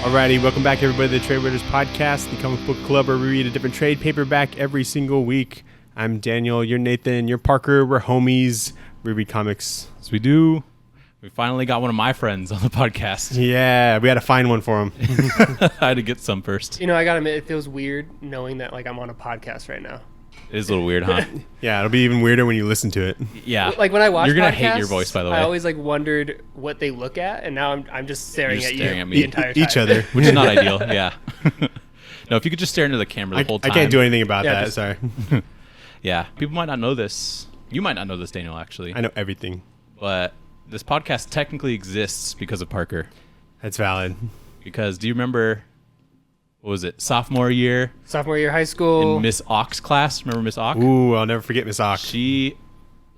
Alrighty, welcome back everybody to the Trade Raiders Podcast, the comic book club where we read a different trade paperback every single week. I'm Daniel, you're Nathan, you're Parker, we're homies, we read comics. Yes, we do. We finally got one of my friends on the podcast. Yeah, we had to find one for him. I had to get some first. You know, I gotta admit, it feels weird knowing that I'm on a podcast right now. It is a little weird, huh? Yeah, it'll be even weirder when you listen to it. Yeah. Like when I watch You're going to podcasts, hate your voice, by the way. I always wondered what they look at, and now I'm just staring at you me the entire time. Each other. Which is not ideal, yeah. No, if you could just stare into the camera the whole time. I can't do anything about that, just- sorry. Yeah. People might not know this. You might not know this, Daniel, actually. I know everything. But this podcast technically exists because of Parker. That's valid. Because do you remember, what was it, sophomore year High school. in Miss Ock's class? Remember Miss Ock? Ooh, I'll never forget Miss Ock. She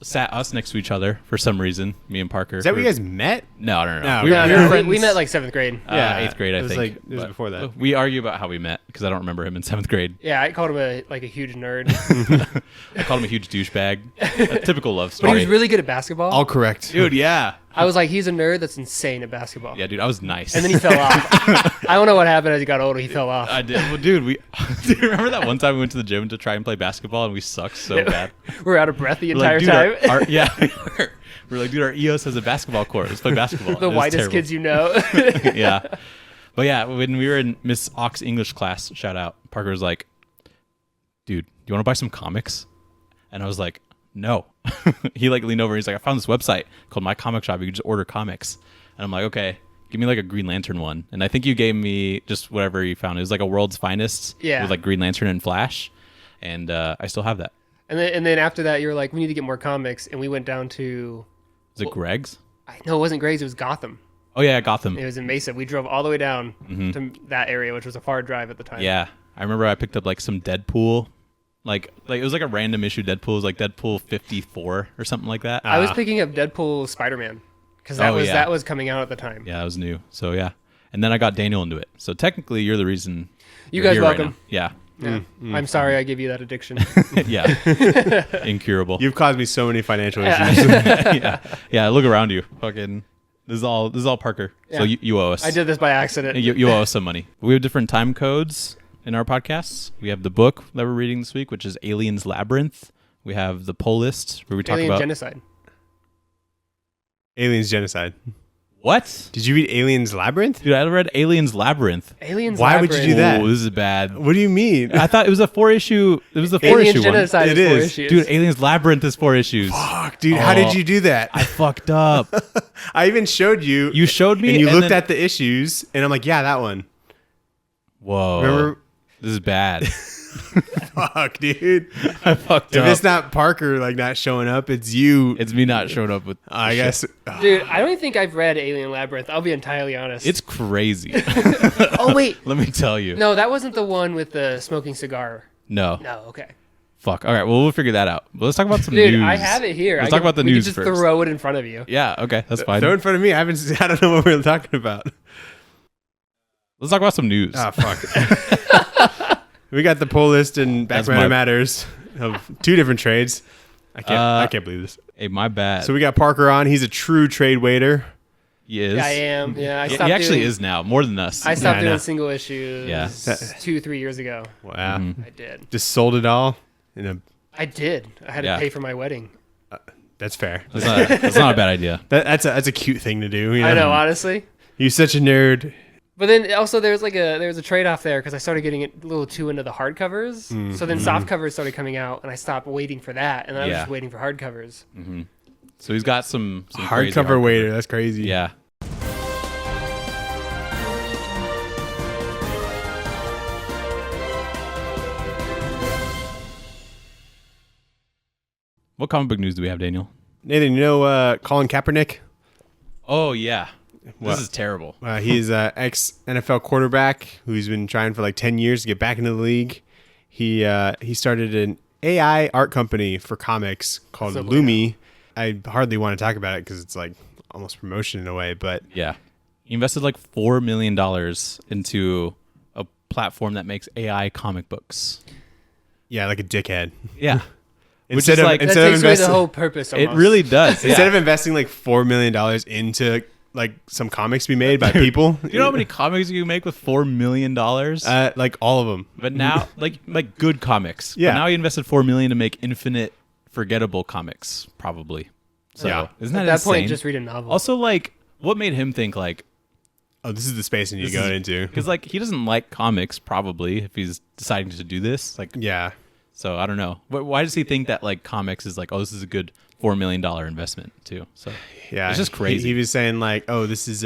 sat us next to each other for some reason, me and Parker. Is that where you guys met? No. No, We no, were friends. we met like 7th grade. Yeah, 8th grade, I it was think. It was But before that. We argue about how we met because I don't remember him in 7th grade. Yeah, I called him a huge nerd. I called him a huge douchebag. A typical love But story. he was really good at basketball. All correct. Dude, yeah. I was like, he's a nerd that's insane at basketball. Yeah, dude, I was nice. And then he fell off. I don't know what happened as he got older. He fell off. I did. Well, dude, do you remember that one time we went to the gym to try and play basketball and we sucked so bad? We're out of breath the We're entire like, dude, time. we're like, dude, our EOS has a basketball court. Let's play basketball. The It was whitest terrible. kids you know. Yeah. But yeah, when we were in Miss Ock's English class, shout out, Parker was like, dude, do you want to buy some comics? And I was like, no. He leaned over and he's like, I found this website called My Comic Shop. You can just order comics. And I'm like, okay, give me a Green Lantern one. And I think you gave me just whatever you found. It was like a World's Finest with Green Lantern and Flash. And I still have that. And then after that, you were like, we need to get more comics. And we went down to... Is it Greg's? No, it wasn't Gray's. It was Gotham. Oh, yeah, Gotham. It was in Mesa. We drove all the way down to that area, which was a far drive at the time. Yeah. I remember I picked up some Deadpool. Like it was like a random issue Deadpool. It was like Deadpool 54 or something like that. I was picking up Deadpool Spider-Man because that was coming out at the time. Yeah, it was new. So yeah. And then I got Daniel into it. So technically you're the reason You you're guys here right welcome. now. Yeah. I'm sorry I give you that addiction. Yeah. Incurable. You've caused me so many financial issues. Yeah, look around you. Fucking this is all Parker. Yeah. So you owe us. I did this by accident. You owe us some money. We have different time codes in our podcasts. We have the book that we're reading this week, which is Aliens Labyrinth. We have the poll list where we talk Alien about Genocide. Aliens Genocide. What? Did you read Aliens Labyrinth? Dude, I read Aliens Labyrinth. Aliens Why Labyrinth. would you do that? Oh, this is bad. What do you mean? I thought it was a 4-issue. It was the 4-issue Alien one. Genocide It is 4 is. issues. Dude, Aliens Labyrinth is 4 issues. Fuck, dude, how did you do that? I fucked up. I even showed you. You showed me, and you looked then- at the issues, and I'm like, yeah, that one. Whoa. Remember? This is bad. Fuck, dude. I fucked If up. it's not Parker not showing up, it's you. It's me not showing up with. I shit. guess. Dude, I don't think I've read Alien Labyrinth. I'll be entirely honest. It's crazy. Oh, wait. Let me tell you. No, that wasn't the one with the smoking cigar. No. No, okay. Fuck. All right. Well, we'll figure that out. But let's talk about some Dude, news. I have it here. Let's talk about the we news could just first. throw it in front of you. Yeah. Okay. That's fine. Throw in front of me. I don't know what we're talking about. Let's talk about some news. Oh, fuck. We got the poll list and That's background my- matters of 2 different trades. I can't believe this. Hey, my bad. So we got Parker on. He's a true trade waiter. he is. Yeah, I am. Yeah, I He stopped actually doing, is now more than us. I stopped Yeah, I doing know. single issues Yeah. 2-3 years ago. Wow. Mm-hmm. I did. Just sold it all. I did. I had Yeah. to pay for my wedding. That's fair. That's not a bad idea. That's a cute thing to do. You know? I know, honestly. You're such a nerd. But then also there was a trade-off there because I started getting a little too into the hardcovers. So then soft covers started coming out, and I stopped waiting for that, and I was Yeah. just waiting for hardcovers. So he's got some crazy Hardcover waiter. That's crazy. Yeah. What comic book news do we have, Daniel? Nathan, you know Colin Kaepernick? Oh yeah, What? this is terrible. He's an ex-NFL quarterback who's been trying for 10 years to get back into the league. He started an AI art company for comics called So Lumi. I hardly want to talk about it because it's almost promotion in a way, but Yeah, he invested $4 million into a platform that makes AI comic books. yeah, like a dickhead. Yeah, which Instead is of like That instead of takes away the investing, whole purpose. it Almost. really does. instead Yeah. of investing $4 million into like some comics be made by people. You know how many comics you can make with $4 million? Like all of them. But now, like good comics. Yeah. But now he invested $4 million to make infinite forgettable comics, probably. So Yeah. isn't that At that insane? point, just read a novel. Also, like, what made him think like? Oh, this is the space I need to This go is- into. Because like he doesn't like comics, probably, if he's deciding to do this. Like, Yeah. so I don't know. Why does he think that like comics is like, oh, this is a good $4 million investment too? So Yeah. it's just crazy. He was saying like, oh, this is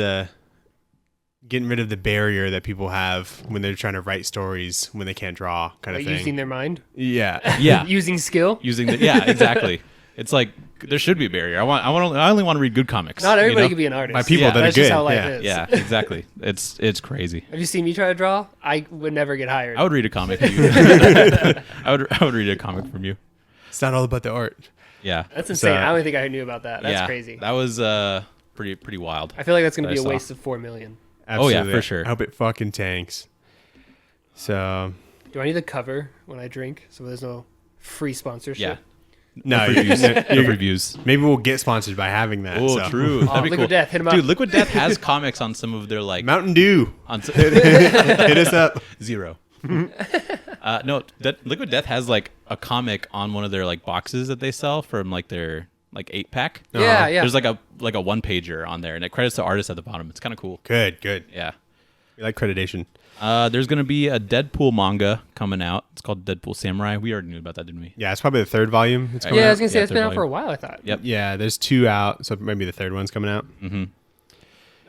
getting rid of the barrier that people have when they're trying to write stories when they can't draw, kind of Like thing. using their mind, Yeah. yeah, using skill. using the exactly. It's like there should be a barrier. I only want to read good comics. Not everybody you know? can be an artist. By people Yeah. that are That's good. just how life Yeah. is. Yeah, exactly. It's crazy. Have you seen me try to draw? I would never get hired. I would read a comic. From you. I would read a comic from you. It's not all about the art. Yeah, That's insane. So- I don't think I knew about that. That's yeah, crazy. That was pretty wild. I feel like that's going to that be I a saw. waste of $4 million. Oh, yeah, Absolutely. for sure. I hope it fucking tanks. So Do I need the cover when I drink so there's no free sponsorship? Yeah, no, reviews. you're- No reviews. maybe we'll get sponsored by having that. Oh, so. true. Oh, That'd be Liquid cool. Death, hit 'em up. Dude, Liquid Death has comics on some of their like Mountain Dew. on Hit us up. zero. No, Liquid Death has like a comic on one of their like boxes that they sell from like their like 8-pack. Yeah, yeah. There's like a 1-pager on there, and it credits the artist at the bottom. It's kind of cool. Good. Yeah. We like accreditation. There's gonna be a Deadpool manga coming out. It's called Deadpool Samurai. We already knew about that, didn't we? Yeah, it's probably the third volume. It's coming Yeah, I out. was going to say Yeah, it's been third out for a volume. while, I thought. Yep. Yeah, there's 2 out, so maybe the third one's coming out.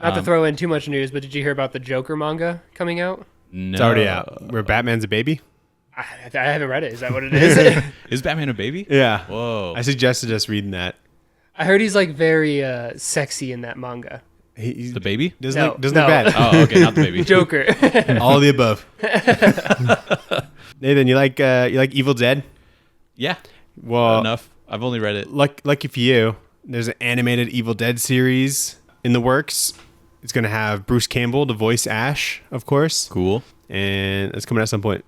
Not to throw in too much news, but did you hear about the Joker manga coming out? No. It's already out. Where Batman's a baby? I haven't read it. Is that what it is? Is Batman a baby? Yeah. Whoa. I suggested us reading that. I heard he's like very sexy in that manga. He The baby? doesn't No, look, doesn't no. look bad. Oh, okay, not the baby. Joker. All of the above. Nathan, you like Evil Dead? Yeah. Well, Enough. I've only read it. lucky for you, there's an animated Evil Dead series in the works. It's gonna have Bruce Campbell to voice Ash, of course, Cool. and it's coming at some point.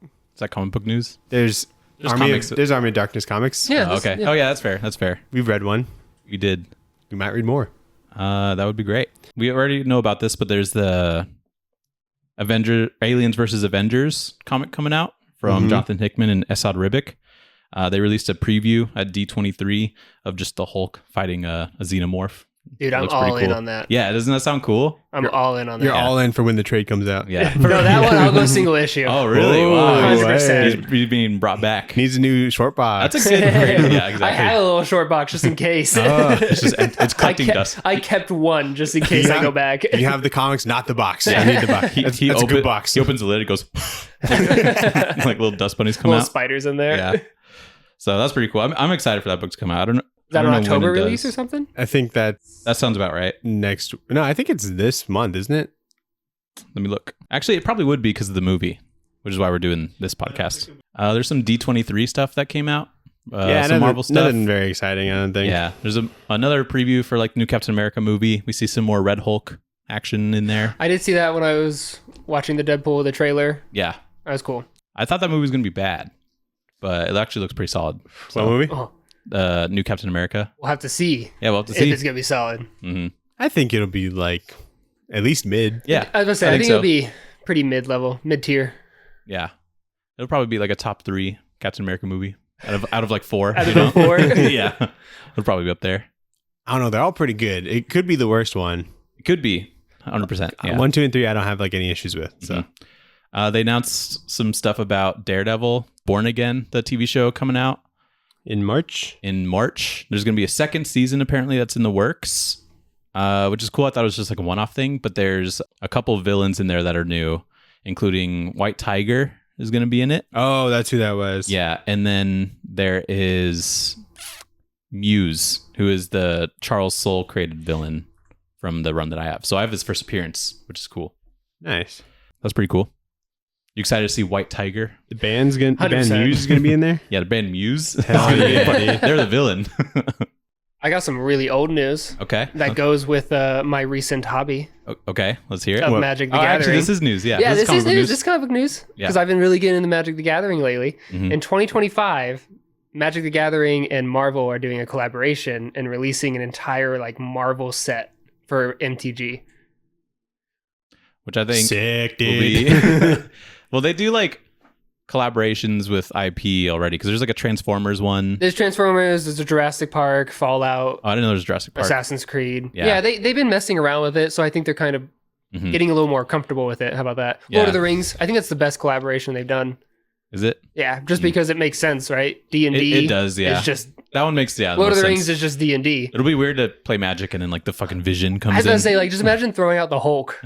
Is that comic book news? There's comics. There's Army of Darkness comics. Yeah. Oh, okay. Yeah. Oh, yeah, that's fair. That's fair. We've read one. We did. We might read more. That would be great. We already know about this, but there's the Aliens versus Avengers comic coming out from Jonathan Hickman and Esad Ribic. They released a preview at D23 of just the Hulk fighting a xenomorph. Dude, I'm Looks pretty all in cool. on that. Yeah, doesn't that sound cool? I'm all in on that. You're all in for when the trade comes out. Yeah. No, that one, I'll go single issue. Oh, really? Whoa, Wow. 100%. He's being brought back. Needs a new short box. That's a good grade. Yeah, I exactly. had a little short box just in case. It's collecting dust. I kept one just in case I go back. You have the comics, not the box. I need the box. That's a good box. He opens the lid. It goes like little dust bunnies come Little out. spiders in there. Yeah. So that's pretty cool. I'm excited for that book to come out. I don't know. Is that I an don't know when October it release does. or something? I think that's That sounds about right. next. No, I think it's this month, isn't it? Let me look. Actually, it probably would be because of the movie, which is why we're doing this podcast. There's some D23 stuff that came out. Some nothing, Marvel stuff. Nothing very exciting, I don't think. Yeah. There's another preview for like new Captain America movie. We see some more Red Hulk action in there. I did see that when I was watching the Deadpool, the trailer. Yeah. That was cool. I thought that movie was going to be bad, but it actually looks pretty solid. What movie? Oh, New Captain America. we'll have to see Yeah, we'll have to if see. it's going to be solid. hmm I think it'll be like at least mid. Yeah. I was going to say, I think so. it'll be pretty mid-level, mid-tier. Yeah. It'll probably be like a top 3 Captain America movie out of like 4. Out of you the know? 4. Yeah. It'll probably be up there. I don't know. They're all pretty good. It could be the worst one. It could be 100%. Yeah. 1, 2, and 3, I don't have like any issues with. So They announced some stuff about Daredevil, Born Again, the TV show coming out in March, in March. There's going to be a second season apparently that's in the works, which is cool. I thought it was just like a one-off thing, but there's a couple of villains in there that are new, including White Tiger is going to be in it. oh, that's who that was. Yeah, and then there is Muse, who is the Charles Soule created villain from the run that I have. So I have his first appearance, which is cool. Nice. That's pretty cool. You excited to see White Tiger? The band 100%. Muse is gonna be in there. Yeah, the band Muse. Hell yeah. They're the villain. I got some really old news Okay. that goes with my recent hobby Okay, let's hear it. of What? Magic the Oh, Gathering. actually, this is news. Yeah, yeah, this comic is book news. This is comic book news Yeah. because I've been really getting into Magic the Gathering lately. Mhm. In 2025, Magic the Gathering and Marvel are doing a collaboration and releasing an entire like Marvel set for MTG. which I think sick, will dude. be. Well, they do like collaborations with IP already because there's like a Transformers one. There's Transformers, there's a Jurassic Park, Fallout, Oh, I didn't know there was Jurassic Park. Assassin's Creed. Yeah. Yeah, they've been messing around with it, so I think they're kind of Mhm. getting a little more comfortable with it. How about that? Yeah. Lord of the Rings. I think that's the best collaboration they've done. Is it? Yeah, just because it makes sense, right? D&D. It does, yeah. It's just That one makes Lord of most the sense. Rings is just D&D. It'll be weird to play Magic and then like the fucking Vision comes I was in. gonna say, like, just imagine throwing out the Hulk.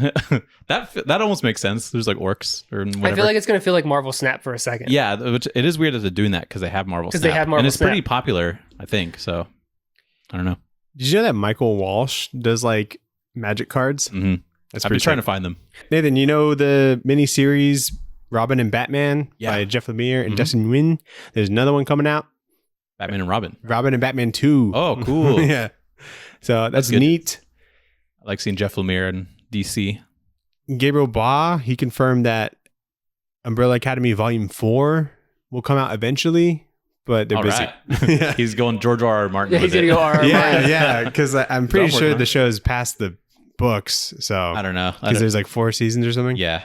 that almost makes sense. There's like orcs or whatever. I feel like it's gonna feel like Marvel Snap for a second. yeah, which it is weird that they're doing that because they have Marvel. 'Cause they Snap. have Marvel and it's pretty Snap. popular, I think. So I don't know. Did you know that Michael Walsh does like magic cards? Mm-hmm. That's I've been pretty trying sick. to find them. Nathan, you know the miniseries Robin and Batman Yeah. by Jeff Lemire and Mhm. Justin Nguyen? There's another one coming out, Batman and Robin. Robin and Batman 2. Oh, cool. Yeah. So that's good. neat. I like seeing Jeff Lemire in DC. Gabriel Ba, he confirmed that Umbrella Academy Volume 4 will come out eventually, but they're All busy. right. Yeah. He's going George R. R. Martin. Yeah, with he's gonna it. go R. Yeah, yeah, because I'm pretty working sure on the it. show's past the books, so I don't know. because there's like 4 seasons or something. Yeah,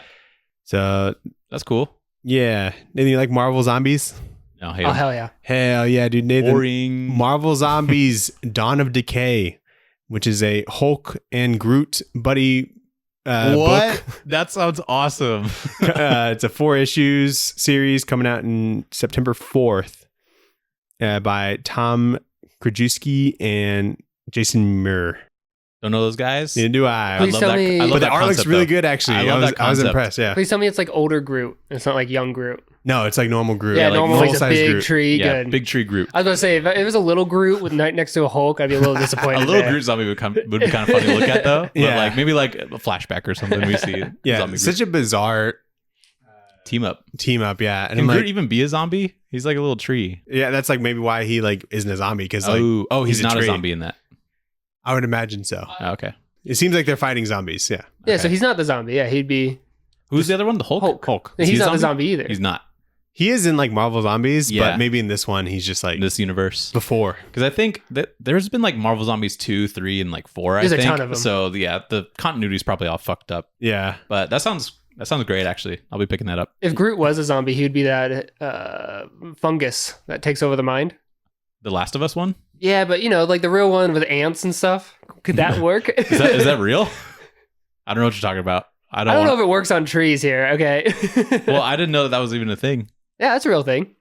So that's cool. yeah, Nathan, you like Marvel Zombies? No, hey, Oh hell yeah! Hell yeah, dude. Nathan, boring. Marvel Zombies Dawn of Decay, which is a Hulk and Groot buddy book. That sounds awesome. It's a 4 issues series coming out in September 4th by Tom Krajewski and Jason Muir. Don't know those guys. Neither do I. Please tell me- I love But the that art looks concept, really though. good, actually. I love that I was concept. impressed, yeah. Please tell me it's like older Groot. It's not like young Groot. No, it's like normal Groot. Yeah, like normal like a full-size big Groot. tree. Yeah, Good. big tree Groot. I was gonna say if it was a little Groot with next to a Hulk, I'd be a little disappointed. A little there. Groot zombie would be kind of funny to look at though. But Yeah. like maybe like a flashback or something. We see Yeah, zombie such a bizarre team up. team up, yeah. And Can I'm Groot like, even be a zombie? He's like a little tree. yeah, that's like maybe why he like isn't a zombie, because like He's he's a not a tree. zombie in that. I would imagine so. Oh, okay. It seems like they're fighting zombies, yeah. Yeah, Okay. so he's not the zombie. Yeah, he'd be. Who's the other one? The Hulk. Hulk. Is He's he a not the zombie either. He's not He is in like Marvel Zombies, Yeah. but maybe in this one he's just like in this universe. before. Because I think that there's been like Marvel Zombies 2, 3, and like 4. There's I a think. ton of them. So yeah, the continuity's probably all fucked up. Yeah. But that sounds great. Actually, I'll be picking that up. If Groot was a zombie, he would be that fungus that takes over the mind. The Last of Us one. Yeah, but you know, like the real one with ants and stuff. Could that work? Is that real? I don't know what you're talking about. I I don't know want- if it works on trees here. Okay. Well, I didn't know that was even a thing. yeah, that's a real thing.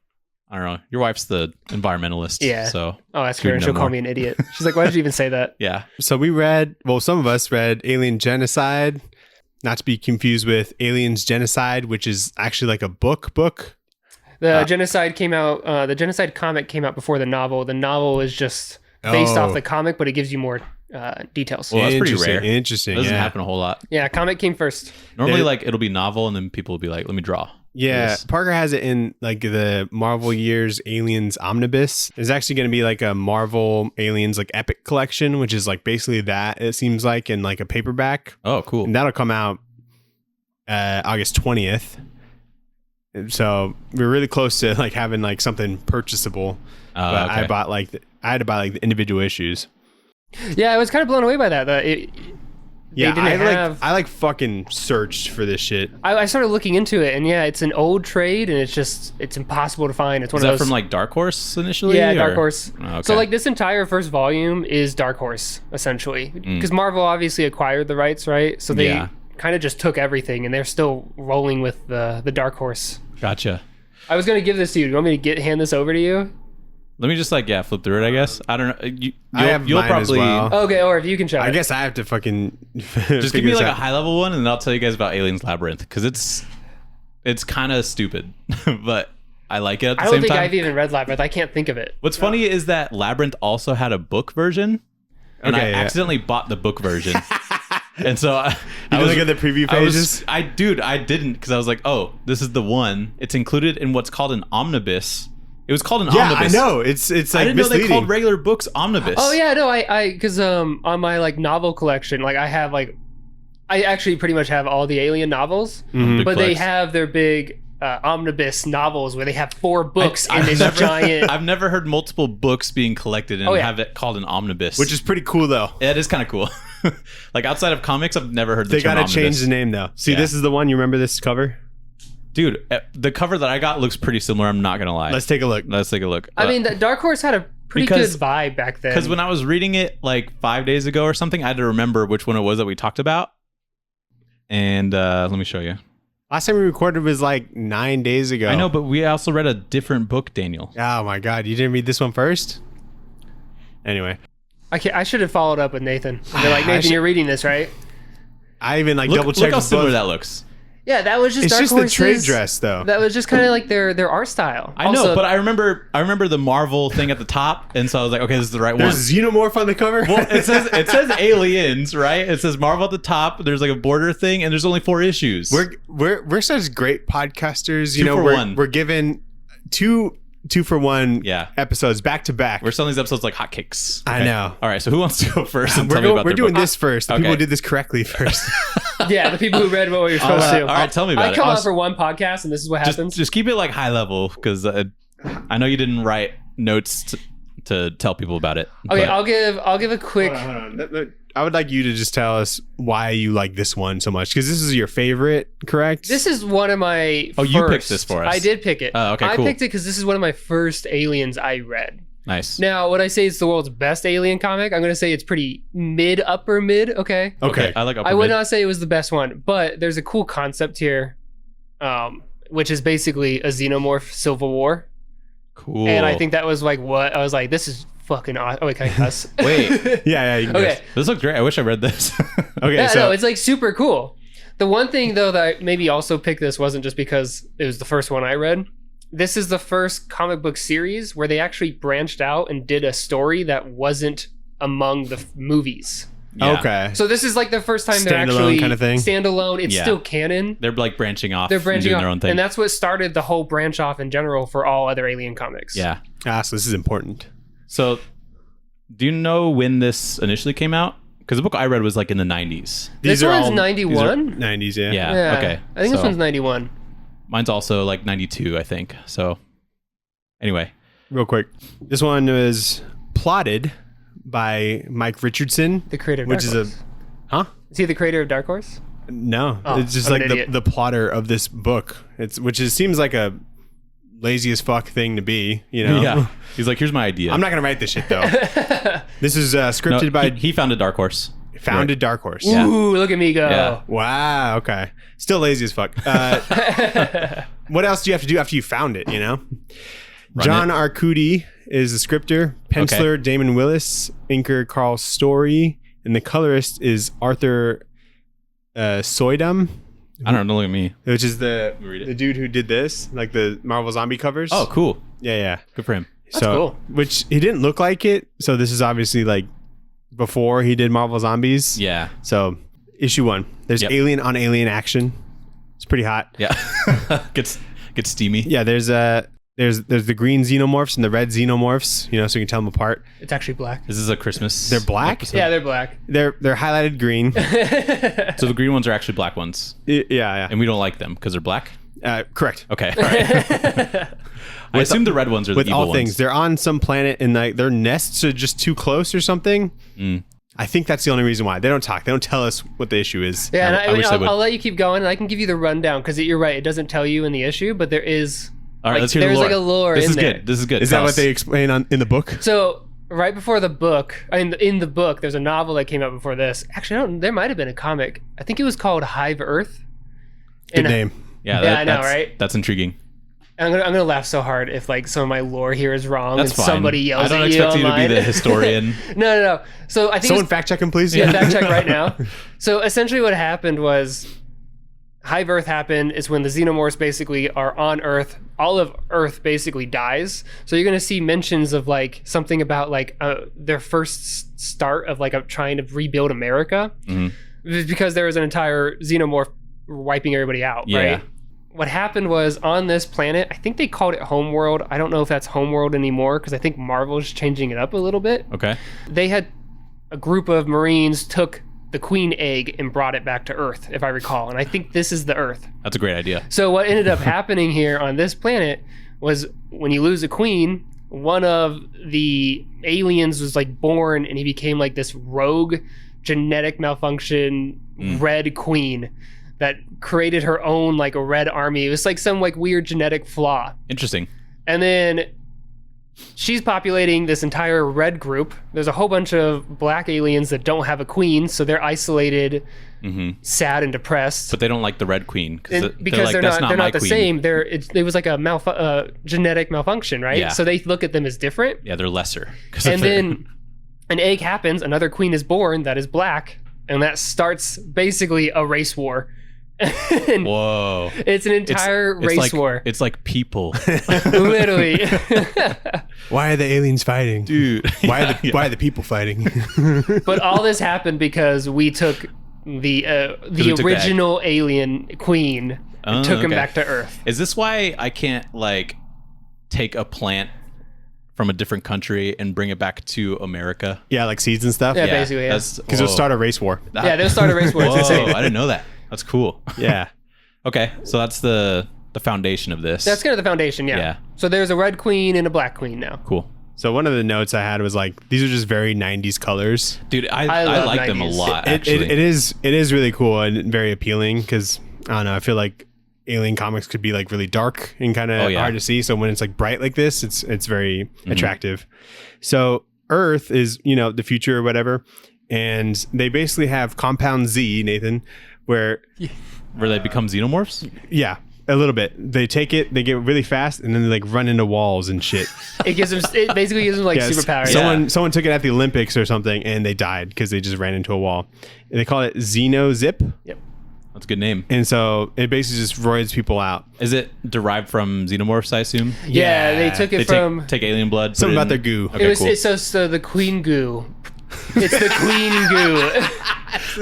I don't know. Your wife's the environmentalist. Yeah. So Oh, that's Couldn't her. She'll know call more. me an idiot. She's like, "Why did you even say that?" yeah. So some of us read Alien Genocide, not to be confused with Aliens Genocide, which is actually like a book. The Genocide came out. The Genocide comic came out before the novel. The novel is just based off the comic, but it gives you more details. Well, that's pretty Interesting, rare. Interesting. It doesn't yeah. happen a whole lot. Yeah, comic came first. Normally, There- like it'll be novel, and then people will be like, "Let me draw." Yeah, Yes. Parker has it in like the Marvel Years Aliens Omnibus. There's actually going to be like a Marvel Aliens like Epic collection, which is like basically that, it seems like, in like a paperback. Oh, cool. And that'll come out August 20th. So we're really close to like having like something purchasable. But Okay. I had to buy like the individual issues. Yeah, I was kind of blown away by that. Yeah, didn't I like fucking searched for this shit. I started looking into it, and yeah, it's an old trade, and it's impossible to find. It's one Is of that those from like Dark Horse initially? yeah, or- Dark Horse. Oh, okay. So like this entire first volume is Dark Horse essentially, because Marvel obviously acquired the rights, right? So they Yeah. kind of just took everything, and they're still rolling with the Dark Horse. Gotcha. I was gonna give this to you. Do you want me to hand this over to you? Let me just like flip through it. I guess I don't know. I have you'll mine as probably well. Okay, or if you can show I it. guess I have to fucking just give me like a high level one, and then I'll tell you guys about Aliens Labyrinth because it's kind of stupid, but I like it at the I don't same think time. I've even read Labyrinth. I can't think of it. What's funny is that Labyrinth also had a book version, and Okay, I yeah. accidentally bought the book version. And so I You was look at the preview pages. I didn't because I was like, oh, this is the one. It's included in what's called an omnibus. It was called an Yeah, omnibus. I know. It's like I didn't know misleading. they called regular books omnibus. Oh yeah, no, I because on my like novel collection, like I have like I actually pretty much have all the Alien novels, Mhm. Big but they flex. have their big omnibus novels where they have 4 books in I've this never- giant. I've never heard multiple books being collected and Oh, yeah. have it called an omnibus. Which is pretty cool though. yeah, it is kind of cool. Like outside of comics, I've never heard the They term gotta change omnibus. the name though. See, Yeah. this is the one. You remember this cover? Dude, the cover that I got looks pretty similar. I'm not gonna lie. Let's take a look. Let's take a look. I mean, the Dark Horse had a pretty good Because- vibe back then. Because when I was reading it like 5 days ago or something, I had to remember which one it was that we talked about. And let me show you. Last time we recorded was like 9 days ago. I know, but we also read a different book, Daniel. Oh my god, you didn't read this one first? Anyway, I should have followed up with Nathan. And be like, Nathan, you're reading this, right? I even like Look, double look checked. how similar that looks. Yeah, that was just It's Dark just the Horse's, trade dress though. That was just kind of like their art style. I know, but I remember the Marvel thing at the top, and so I was like, okay, this is the right one. There's Xenomorph on the cover. Well, it says aliens, right? It says Marvel at the top. There's like a border thing, and there's only 4 issues. we're such great podcasters. You Two know, for we're one. we're given two for one Yeah. episodes back to back. We're selling these episodes like hotcakes. I know. All right, so who wants to go first and tell me about We're their doing book? this first. The Okay. people who did this correctly first. Yeah, the people who read what you're supposed to. All right, tell me about I it. come I'll out for one podcast, and this is what happens. just keep it like high level, because I know you didn't write notes to tell people about it. Okay, but- I'll give a quick. Hold on. I would like you to just tell us why you like this one so much, because this is your favorite, correct? This is one of my. Oh, you picked first- this for us. I did pick it. Oh, okay, I cool. picked it because this is one of my first Aliens I read. nice. Now, would I say it's the world's best Alien comic? I'm going to say it's pretty upper mid. Okay. Okay. I like. I would not say it was the best one, but there's a cool concept here, which is basically a xenomorph civil war, Cool. and I think that was like what I was like. This is fucking awesome. Oh wait, can I cuss? Wait. Yeah, you can Okay. guess. This looks great. I wish I read this. Okay, Yeah, so no, it's like super cool. The one thing though that I maybe also picked this wasn't just because it was the first one I read. This is the first comic book series where they actually branched out and did a story that wasn't among the movies. Yeah. okay. So this is like the first time they're Standalone actually kind of thing? standalone. It's Yeah. still canon. They're like branching off. They're branching and doing off, their own thing. and that's what started the whole branch off in general for all other Alien comics. yeah. So this is important. So, do you know when this initially came out? Because the book I read was like in the 90s. This one's 91? 90s, yeah. Yeah. Yeah. Okay. I think this So, one's 91. mine's also like 92, I think. So, anyway. Real quick. This one was plotted by Mike Richardson, The creator of which Dark is a Horse. huh? Is he the creator of Dark Horse? No, Oh, it's just I'm like an the, idiot. the plotter of this book. Seems like a lazy as fuck thing to be, you know. Yeah. He's like, here's my idea. I'm not gonna write this shit though. This is scripted No, by he founded Dark Horse. founded Dark Horse. Yeah. Ooh, look at me go. Yeah. Wow. Okay. Still lazy as fuck. What else do you have to do after you found it? You know. John Arcudi is the scripter. Penciler Damon Willis. Inker Carl Story. And the colorist is Arthur Soydum, I don't know. Don't look at me. which is the Read it. the dude who did this, like the Marvel zombie covers. Oh, cool. yeah. Good for him. That's cool. Which he didn't look like it. So this is obviously like before he did Marvel Zombies. Yeah. So issue 1. There's Yep. alien on alien action. It's pretty hot. Yeah. gets steamy. Yeah, there's the green xenomorphs and the red xenomorphs, you know, so you can tell them apart. It's actually black. This is a Christmas. They're black? episode. Yeah, they're black. They're highlighted green. So the green ones are actually black ones, Yeah. and we don't like them because they're black. Correct. Okay. All right. I assume the red ones are the With evil all ones. things, they're on some planet and like their nests are just too close or something. I think that's the only reason why. They don't talk. They don't tell us what the issue is. Yeah, and I wish they would. I'll let you keep going, and I can give you the rundown because you're right. It doesn't tell you in the issue, but there is. All right, like, let's hear the there's lore. like a lore This in is there. good. This is good. Is that Tell what us. they explain in the book? So right before the book, in the book, there's a novel that came out before this. Actually, I don't. There might have been a comic. I think it was called Hive Earth. Good And name. Yeah, Yeah, I know, that's, right? That's intriguing. I'm gonna laugh so hard if like some of my lore here is wrong That's and fine. somebody yells I don't at you expect you to be online. the historian. No. So I think Someone it's, fact check him, please. yeah, fact check right now. So essentially, what happened was Hive Earth happened. Is when the xenomorphs basically are on Earth. All of Earth basically dies. So you're gonna see mentions of like something about like their first start of like trying to rebuild America, because there was an entire xenomorph wiping everybody out. Yeah. Right. What happened was on this planet, I think they called it homeworld. I don't know if that's homeworld anymore because I think Marvel's changing it up a little bit. Okay. They had a group of Marines took the queen egg and brought it back to Earth, if I recall. And I think this is the Earth. That's a great idea. So what ended up happening here on this planet was when you lose a queen, one of the aliens was like born and he became like this rogue genetic malfunction red queen that created her own like a red army. It was like some like weird genetic flaw. Interesting. And then she's populating this entire red group. There's a whole bunch of black aliens that don't have a queen, so they're isolated, sad and depressed. But they don't like the red queen because they're not the same. It was like a genetic malfunction, right? Yeah. So they look at them as different. Yeah, they're lesser. And then an egg happens, another queen is born that is black, and that starts basically a race war. Whoa. It's an entire race war. It's like people. Literally. Why are the aliens fighting? Dude. Why are the people fighting? But all this happened because we took the original alien queen and took him back to Earth. Is this why I can't like take a plant from a different country and bring it back to America? Yeah, like seeds and stuff. Yeah, basically, yeah. Because it'll start a race war. They'll start a race war. Whoa, I didn't know that. That's cool. Yeah. Okay, so that's the foundation of this. That's kind of the foundation, yeah. So there's a red queen and a black queen now. Cool. So one of the notes I had was like, these are just very 90s colors. Dude, I like them a lot, actually. It is really cool and very appealing because, I don't know, I feel like alien comics could be like really dark and kind of hard to see. So when it's like bright like this, it's very attractive. So Earth is, the future or whatever. And they basically have Compound Z, Nathan, where they become xenomorphs? Yeah, a little bit. They take it, they get really fast, and then they like run into walls and shit. It basically gives them like superpowers. Someone took it at the Olympics or something, and they died because they just ran into a wall. And they call it Xenozip. Yep. That's a good name. And so it basically just roids people out. Is it derived from xenomorphs, I assume? Yeah, they took it from... Take alien blood. Something about their goo. Okay, cool. So the queen goo. It's the queen goo.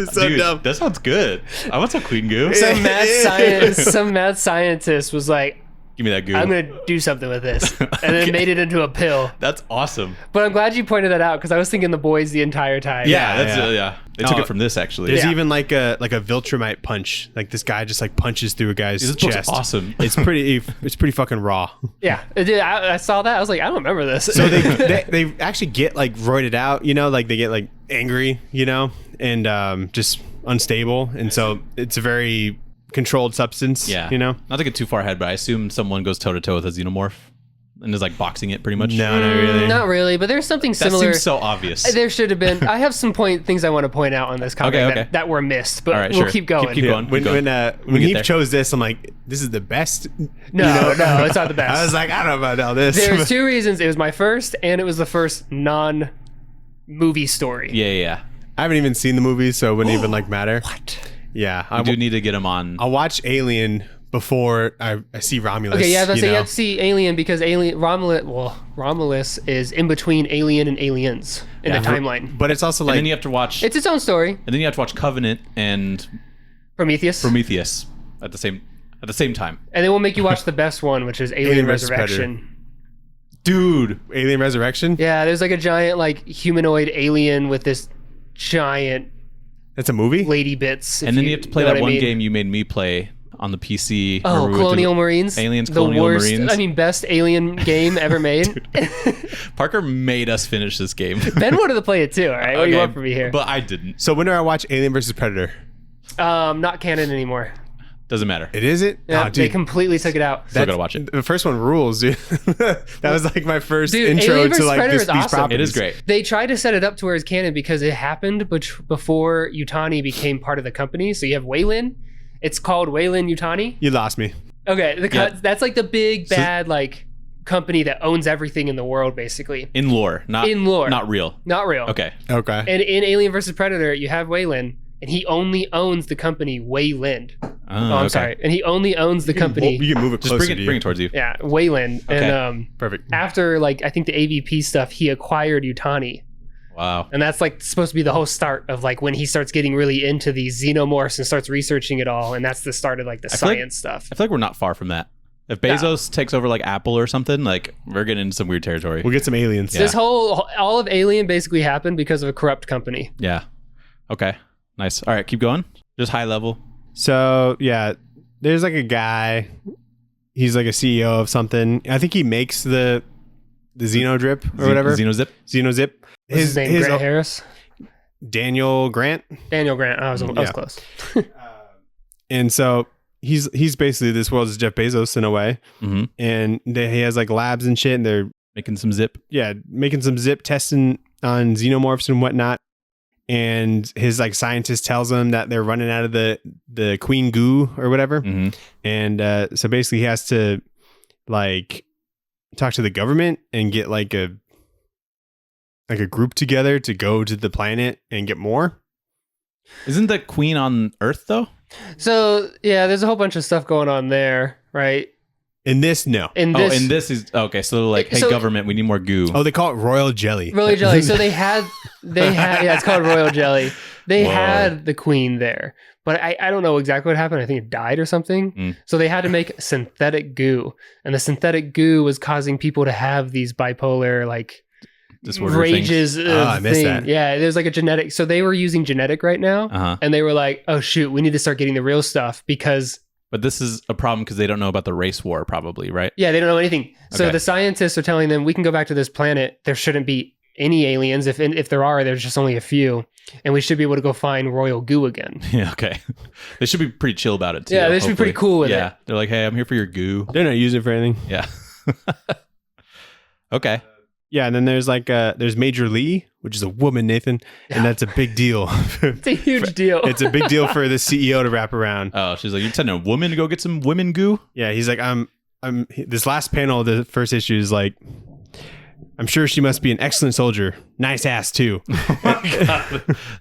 So Dude, dumb. that sounds good. I want some queen goo. Some mad scientist was like, Give me that goo. I'm going to do something with this. And then made it into a pill. That's awesome. But I'm glad you pointed that out because I was thinking The Boys the entire time. Yeah. They took it from this, actually. There's even like a Viltrumite punch. Like this guy just like punches through a guy's This chest. book's awesome. It's pretty fucking raw. Yeah. I saw that. I was like, I don't remember this. So they actually get like roided out, like they get like angry, and just unstable. And so it's a very controlled substance. Yeah. Not to get too far ahead, but I assume someone goes toe to toe with a xenomorph and is like boxing it pretty much. No, not really. Not really, but there's something similar. That seems so obvious. There should have been. I have some things I want to point out on this comic Okay. that were missed, but All right, we'll sure. keep going. Keep going. When he chose this, I'm like, this is the best. No, it's not the best. I was like, I don't know about all this. There's two reasons. It was my first, and it was the first non-movie story. Yeah. I haven't even seen the movies, so it wouldn't even like matter. What? Yeah, I do need to get him on. I'll watch Alien before I see Romulus. Okay, yeah, you have to see Alien because Romulus is in between Alien and Aliens in the timeline. But it's also like, and then you have to watch. It's its own story. And then you have to watch Covenant and Prometheus at the same time. And then we'll make you watch the best one, which is Alien Resurrection. Dude, Alien Resurrection? Yeah, there's like a giant like humanoid alien with this giant That's a movie? lady bits. And then you have to play that one game you made me play on the PC. Oh, Colonial Marines. Aliens, the Colonial worst, Marines. Best alien game ever made. Parker made us finish this game. Ben wanted to play it too, all right? What do you want from me here? But I didn't. So when do I watch Alien vs. Predator? Not canon anymore. Doesn't matter. It isn't? Yeah, Oh, dude. they completely took it out. Still gotta watch it. The first one rules, dude. That was like my first Dude, intro Alien to vs. like Predator is these awesome. properties. It is great. They tried to set it up to where it's canon because it happened before Yutani became part of the company. So you have Weyland. It's called Weyland Yutani. You lost me. Okay, that's like the big bad like company that owns everything in the world, basically. In lore, not real. Not real. Okay. Okay. And in Alien vs. Predator, you have Weyland, and he only owns the company Weyland. I'm sorry, and he only owns the company. You can move it Just closer. bring it towards you. Yeah, Weyland. Okay. And Perfect. after like I think the AVP stuff, he acquired Yutani. Wow. And that's like supposed to be the whole start of like when he starts getting really into these xenomorphs and starts researching it all, and that's the start of like the science stuff. I feel like we're not far from that. If Bezos takes over like Apple or something, like we're getting into some weird territory. We'll get some aliens. Yeah. This all of Alien basically happened because of a corrupt company. Yeah. Okay. Nice. All right, keep going. Just high level. So yeah, there's like a guy. He's like a CEO of something. I think he makes the Xenodrip or whatever. Xenozip. Xenozip. What's his name? Grant Harris. Daniel Grant. Daniel Grant. I was close. And so he's basically this world's Jeff Bezos in a way. Mm-hmm. And he has like labs and shit, and they're Making some zip. making some zip testing on xenomorphs and whatnot. And his like scientist tells him that they're running out of the queen goo or whatever. Mm-hmm. And so basically he has to like talk to the government and get like a group together to go to the planet and get more. Isn't the queen on Earth though? So yeah, there's a whole bunch of stuff going on there, right? In this, no. And this is okay. So like, hey, government, we need more goo. Oh, they call it royal jelly. Royal jelly. So they had yeah, it's called royal jelly. They had the queen there, but I don't know exactly what happened. I think it died or something. So they had to make synthetic goo, and the synthetic goo was causing people to have these bipolar like disorder rages. I missed that. Yeah, there's like a genetic. So they were using genetic right now, and they were like, oh shoot, we need to start getting the real stuff because. But this is a problem because they don't know about the race war, probably, right? Yeah, they don't know anything. So Okay. the scientists are telling them, we can go back to this planet. There shouldn't be any aliens. If there are, there's just only a few. And we should be able to go find royal goo again. Yeah, okay. They should be pretty chill about it, too. Yeah, they should be pretty cool with Yeah, it. they're like, hey, I'm here for your goo. They're not using it for anything. Yeah. Okay. Yeah, and then there's like there's Major Lee, which is a woman, Nathan, and that's a big deal. It's a huge deal. It's a big deal for the CEO to wrap around. Oh, she's like, you're telling a woman to go get some women goo? Yeah, he's like, I'm. This last panel of the first issue is like, I'm sure she must be an excellent soldier. Nice ass too.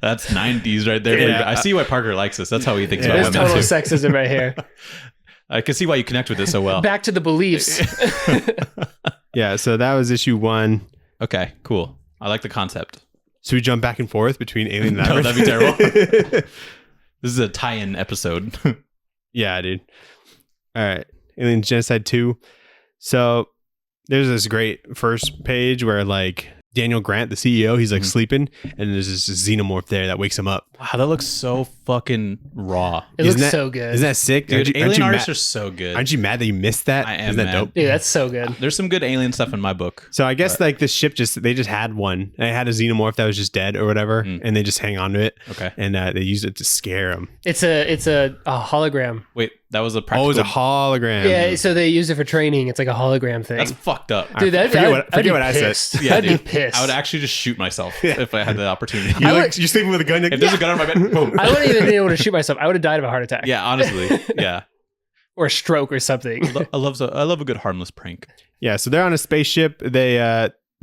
That's 90s right there. Yeah. I see why Parker likes this. That's how he thinks There's about women, total too. sexism right here. I can see why you connect with this so well. Back to the beliefs. Yeah, so that was issue 1. Okay, cool. I like the concept. So we jump back and forth between Alien and No, Labyrinth? that'd be terrible. This is a tie-in episode. Yeah, dude. All right. Alien Genocide 2. So there's this great first page where like Daniel Grant, the CEO, he's like sleeping, and there's this xenomorph there that wakes him up. Wow, that looks so fucking raw. It looks Isn't that- so good. Isn't that sick? Dude, alien you artists ma- are so good. Aren't you mad that you missed that? I am Isn't that mad. dope? Dude, that's so good. There's some good alien stuff in my book. So I guess like this ship they just had one. They had a xenomorph that was just dead or whatever, and they just hang on to it. Okay. And they used it to scare him. It's a hologram. Wait, that was a Oh, it practical... was a hologram. Yeah, so they use it for training. It's like a hologram thing. That's fucked up. Dude, forget I'd be what I said. pissed. Yeah, I'd be dude. pissed. I would actually just shoot myself if I had the opportunity. You're sleeping with a gun. If there's a gun on my bed, boom. I wouldn't even be able to shoot myself. I would have died of a heart attack. Yeah, honestly. Yeah. Or a stroke or something. I love a good harmless prank. Yeah, so they're on a spaceship. They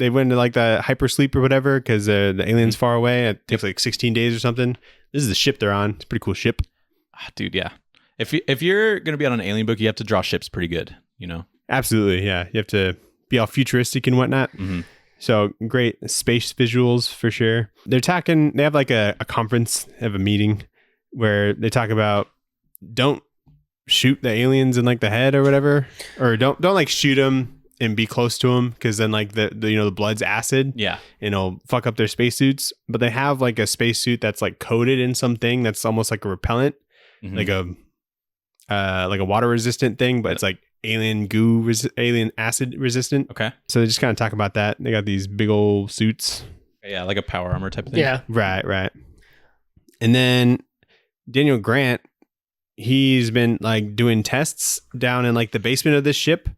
went into like the hypersleep or whatever because the alien's far away. It takes like 16 days or something. This is the ship they're on. It's a pretty cool ship. Dude, yeah. If you're going to be on an alien book, you have to draw ships pretty good, you know? Absolutely, yeah. You have to be all futuristic and whatnot. Mm-hmm. So great space visuals for sure. They're talking. They have like a conference, they have a meeting where they talk about don't shoot the aliens in like the head or whatever, or don't like shoot them and be close to them because then like the the blood's acid. Yeah. And it'll fuck up their spacesuits. But they have like a spacesuit that's like coated in something that's almost like a repellent, Mhm. like a water resistant thing, but it's like alien alien acid resistant. Okay. So they just kind of talk about that. They got these big old suits. Yeah, like a power armor type of thing. Yeah. Right. And then Daniel Grant, he's been like doing tests down in like the basement of this ship.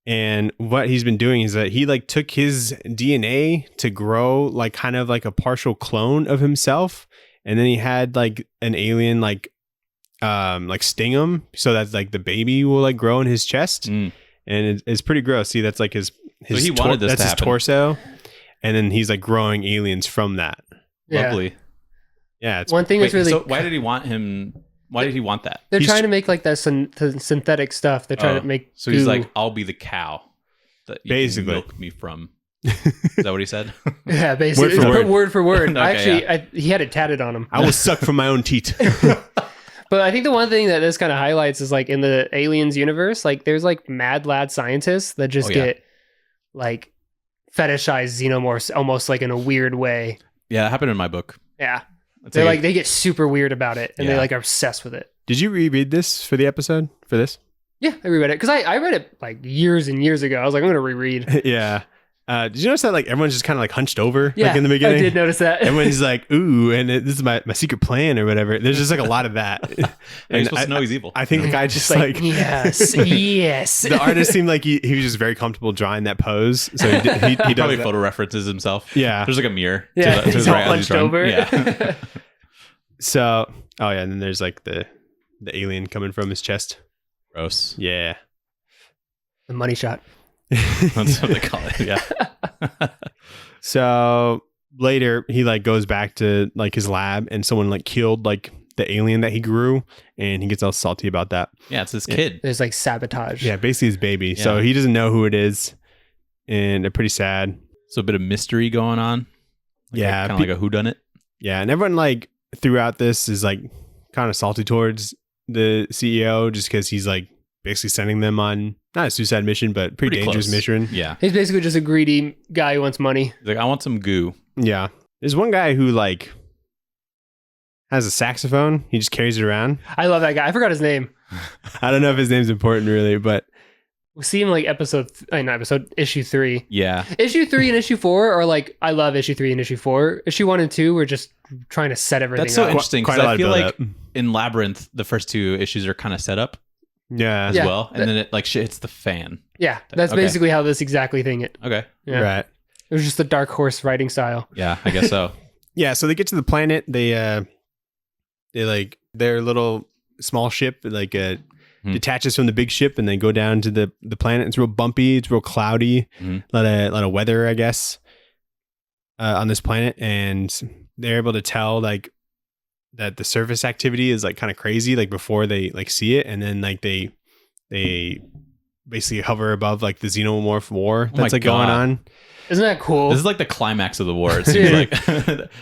And what he's been doing is that he like took his DNA to grow like kind of like a partial clone of himself. And then he had like an alien like sting him so that like the baby will like grow in his chest. And it's pretty gross. See, that's like his So he wanted this that's to his happen. torso. And then he's like growing aliens from that. Yeah. Lovely. Yeah, it's One thing that's really So why did he want him? Why did he want that? they're he's trying to make like that synthetic stuff. They're trying to make So he's goo. like, I'll be the cow that you Basically. can milk me from. Is that what he said? yeah, basically Word for word. word for word. Okay, Actually, he had it tatted on him. I will suck from my own teeth. But I think the one thing that this kind of highlights is like in the aliens universe, like there's like mad lad scientists that just Oh, yeah. get like fetishized xenomorphs almost like in a weird way. Yeah, that happened in my book. Yeah. It's They're like they get super weird about it and they Yeah. like are obsessed with it. Did you reread this for the episode for this? Yeah, I reread it because I read it like years and years ago. I was like, I'm gonna reread. Yeah. Did you notice that like everyone's just kind of like hunched over like in the beginning? I did notice that. Everyone's like, ooh, and this is my secret plan or whatever. There's just like a lot of that. You're supposed to know he's evil. I think the guy just like yes, yes. the artist seemed like he was just very comfortable drawing that pose. So he Probably does photo references himself. Yeah. There's like a mirror. Yeah, to he's the all right as he's hunched drawing. over. Yeah. So, oh yeah, and then there's like the alien coming from his chest. Gross. Yeah. The money shot. That's what they call it. Yeah. So later he like goes back to like his lab and someone like killed like the alien that he grew and he gets all salty about that. Yeah, it's this kid. There's like sabotage. Yeah, basically his baby. Yeah. So he doesn't know who it is and they're pretty sad. So a bit of mystery going on. Yeah. Kind of like a whodunit. Yeah, and everyone like throughout this is like kind of salty towards the CEO just because he's like basically sending them on not a suicide mission, but pretty dangerous close. mission. Yeah. He's basically just a greedy guy who wants money. He's like, I want some goo. Yeah. There's one guy who like has a saxophone. He just carries it around. I love that guy. I forgot his name. I don't know if his name's important really, but We see him like issue 3. Yeah. Issue 3 and issue 4 are like, I love issue 3 and issue 4. Issue 1 and 2 we're just trying to set everything That's so up. interesting quite because a lot I of feel like build-up. in Labyrinth, the first 2 issues are kind of set up yeah. as well. And then it like shit hits the fan. Yeah, that's Okay. basically how this exactly thing it. Okay. Yeah. Right. It was just the dark horse writing style. Yeah, I guess so. Yeah, so they get to the planet. They like their little small ship like detaches from the big ship, and they go down to the planet. It's real bumpy. It's real cloudy. Mhm. A lot of weather, I guess, on this planet, and they're able to tell like that the surface activity is like kind of crazy. Like before they like see it, and then like they basically hover above like the xenomorph war Oh my that's like going God. on. Isn't that cool? This is like the climax of the war. It seems like.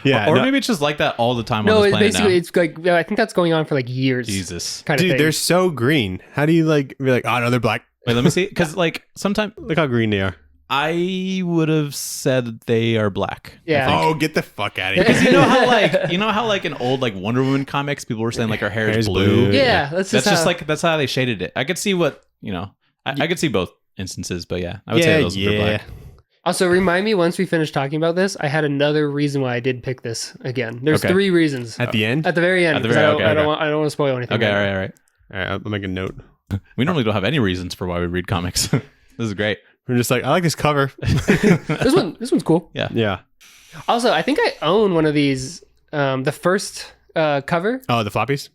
Yeah, Or no- maybe it's just like that all the time No, on this it's planet basically now. it's like I think that's going on for like years. Jesus. Kind of Dude, thing. they're so green. How do you like be like, oh no, they're black? Wait, let me see. Because like sometimes Look how green they are. I would have said they are black. Yeah. Oh, get the fuck out of here. Because you know how like in old like Wonder Woman comics people were saying like her hair is Hair's blue. blue. Yeah, that's That's just just how- like that's how they shaded it. I could see what I could see both instances, but yeah, I would say those are black. Also, remind me once we finish talking about this, I had another reason why I did pick this again. There's Okay. 3 reasons. At the end? At the very end. At the 'cause very- I don't, okay, I don't okay. want, I don't want to spoil anything. Okay, all right right, all right. All right, I'll make a note. We normally don't have any reasons for why we read comics. This is great. We're just like, I like this cover. This one's cool. Yeah. Yeah. Also, I think I own one of these. The first cover. Oh, the floppies?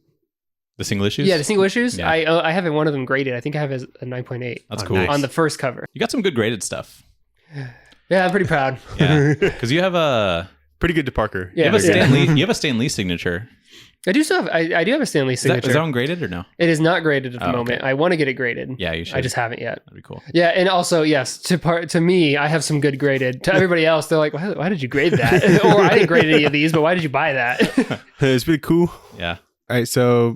The single issues? Yeah, the single issues. Yeah. I have one of them graded. I think I have a 9.8 That's Oh, cool. nice. on the first cover. You got some good graded stuff. Yeah, I'm pretty proud. Yeah. Because you have a Pretty good to Parker. Yeah. you have a Yeah. Stan Lee you have a Stan Lee signature. I do still have. I do have a Stanley Is signature. that one graded or no? It is not graded at the Oh, okay. moment. I want to get it graded. Yeah, you should. I just haven't yet. That'd be cool. Yeah, and also yes, to me, I have some good graded. To everybody else, they're like, why did you grade that? Or I didn't grade any of these, but why did you buy that? It's pretty cool. Yeah. All right, so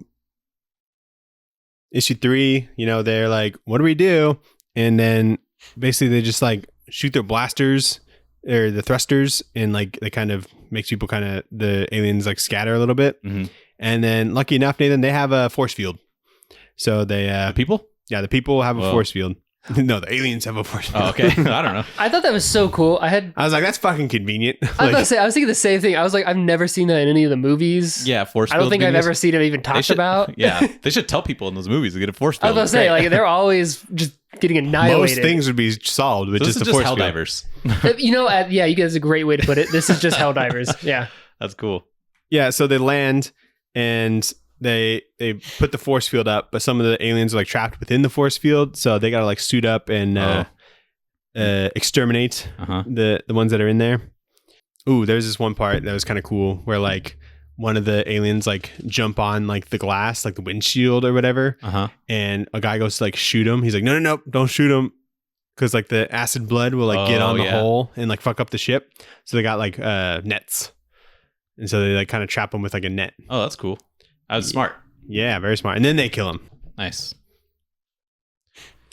issue 3, they're like, what do we do? And then basically they just like shoot their blasters or the thrusters, and like they kind of makes people the aliens like scatter a little bit. Mhm. And then lucky enough, Nathan, they have a force field. So they The people? yeah, the people have a Whoa. force field. No, the aliens have a force field. Oh, okay. I don't know. I thought that was so cool. I I was like, that's fucking convenient. was about to say, I was thinking the same thing. I was like, I've never seen that in any of the movies. Yeah, force I don't fields think being I've ever used- seen it even they talked should- about. Yeah. They should tell people in those movies to get a force I field. was about to say, like, they're always just getting Most annihilated. things would be solved with So this just is the just force field. Helldivers. Yeah, you guys, a great way to put it. This is just Helldivers. Yeah. That's cool. Yeah, so they land and they put the force field up, but some of the aliens are like trapped within the force field, so they gotta like suit up and exterminate Uh-huh. the ones that are in there. Ooh, there's this one part that was kind of cool where like one of the aliens like jump on like the glass, like the windshield or whatever, Uh-huh. and a guy goes to like shoot him. He's like, no, don't shoot him, because like the acid blood will like get Oh, on the yeah. hole and like fuck up the ship. So they got like nets, and so they like kind of trap him with like a net. Oh, that's cool. That was smart. Yeah, very smart. And then they kill him. Nice.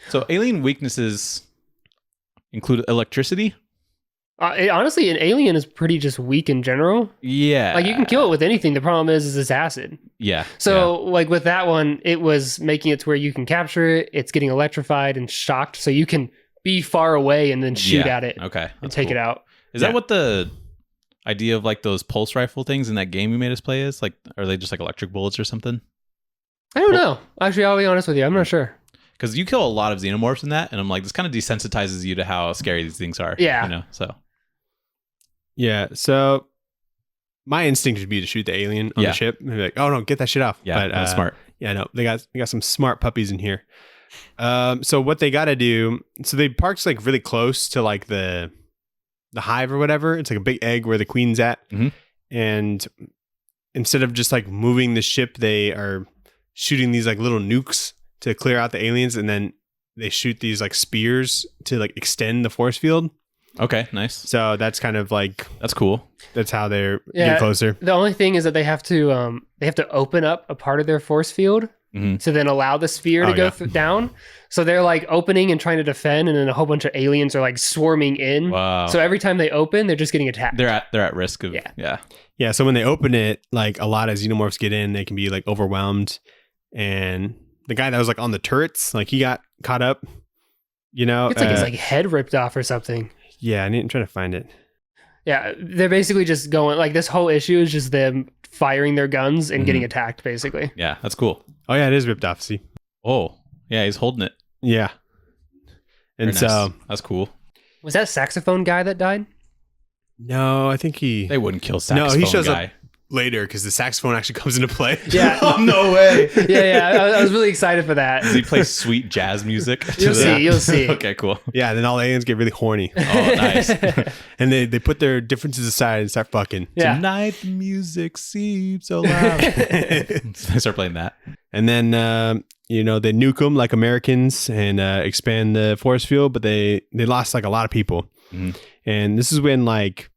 So alien weaknesses include electricity? Honestly, an alien is pretty just weak in general. Yeah. Like, you can kill it with anything. The problem is it's acid. Yeah. So, like, with that one, it was making it to where you can capture it. It's getting electrified and shocked. So you can be far away and then shoot at it Okay. and That's take cool. it out. Is that what the idea of like those pulse rifle things in that game you made us play is? Like, are they just like electric bullets or something? I don't know. Actually, I'll be honest with you. I'm not sure. Because you kill a lot of xenomorphs in that, and I'm like, this kind of desensitizes you to how scary these things are. Yeah. You know, so. Yeah. So my instinct would be to shoot the alien on the ship and be like, "Oh no, get that shit off." Yeah, but, that's smart. Yeah, no, they got some smart puppies in here. So what they got to do? So they parked like really close to like the hive or whatever. It's like a big egg where the queen's at, and instead of just like moving the ship, they are shooting these like little nukes to clear out the aliens, and then they shoot these like spears to like extend the force field. Okay, nice. So that's kind of like That's cool. that's how they're getting closer. The only thing is that they have to open up a part of their force field to then allow the spear to go down. So they're like opening and trying to defend, and then a whole bunch of aliens are like swarming in. Wow. So every time they open, they're just getting attacked. They're at risk of Yeah, so when they open it, like a lot of xenomorphs get in, they can be like overwhelmed. And the guy that was like on the turrets, like he got caught up, you know. It's like his like head ripped off or something. Yeah, I'm trying to find it. Yeah, they're basically just going like this whole issue is just them firing their guns and getting attacked, basically. Yeah, that's cool. Oh yeah, it is ripped off. See? Oh, yeah, he's holding it. Yeah. And Very so nice. That's cool. Was that saxophone guy that died? no, I think They wouldn't kill saxophone he shows guy. up later because the saxophone actually comes into play. Yeah. Oh, no way. I was really excited for that. Does he play sweet jazz music? You'll see. Okay, cool. Yeah, then all the aliens get really horny. Oh, nice. And they put their differences aside and start fucking. Yeah. Tonight the music seems so loud. I start playing that. And then, they nuke them like Americans and expand the force field, but they lost like a lot of people. And this is when like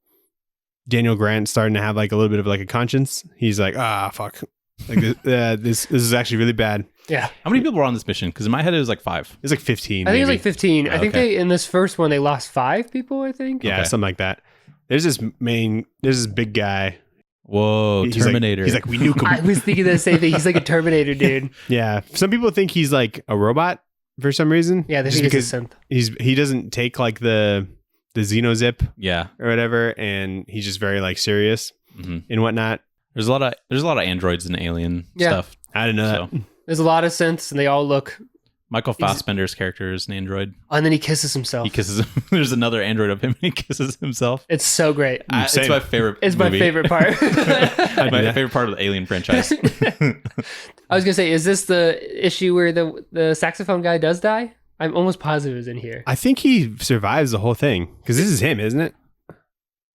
Daniel Grant's starting to have like a little bit of like a conscience. He's like, fuck. Like this is actually really bad. Yeah. How many people were on this mission? Because in my head it was like 5. It's like 15. I think it was maybe. like 15. I think okay. in this first one, they lost 5 people, I think. Yeah, Okay. something like that. There's this big guy. Whoa, He's Terminator. He's like, we nuke him. I was thinking the same thing. He's like a Terminator dude. Yeah. Some people think he's like a robot for some reason. Yeah, they just think he's a because synth. he doesn't take like the xenozip yeah. or whatever, and he's just very like serious and whatnot. There's a lot of androids and alien stuff. I didn't know that. There's a lot of synths, and they all look. Michael Fassbender's character is an android. And then he kisses himself. He kisses him. There's another android of him and he kisses himself. It's so great. It's my favorite It's my movie. favorite part. My favorite part of the Alien franchise. I was gonna say, is this the issue where the saxophone guy does die? I'm almost positive it's in here. I think he survives the whole thing because this is him, isn't it?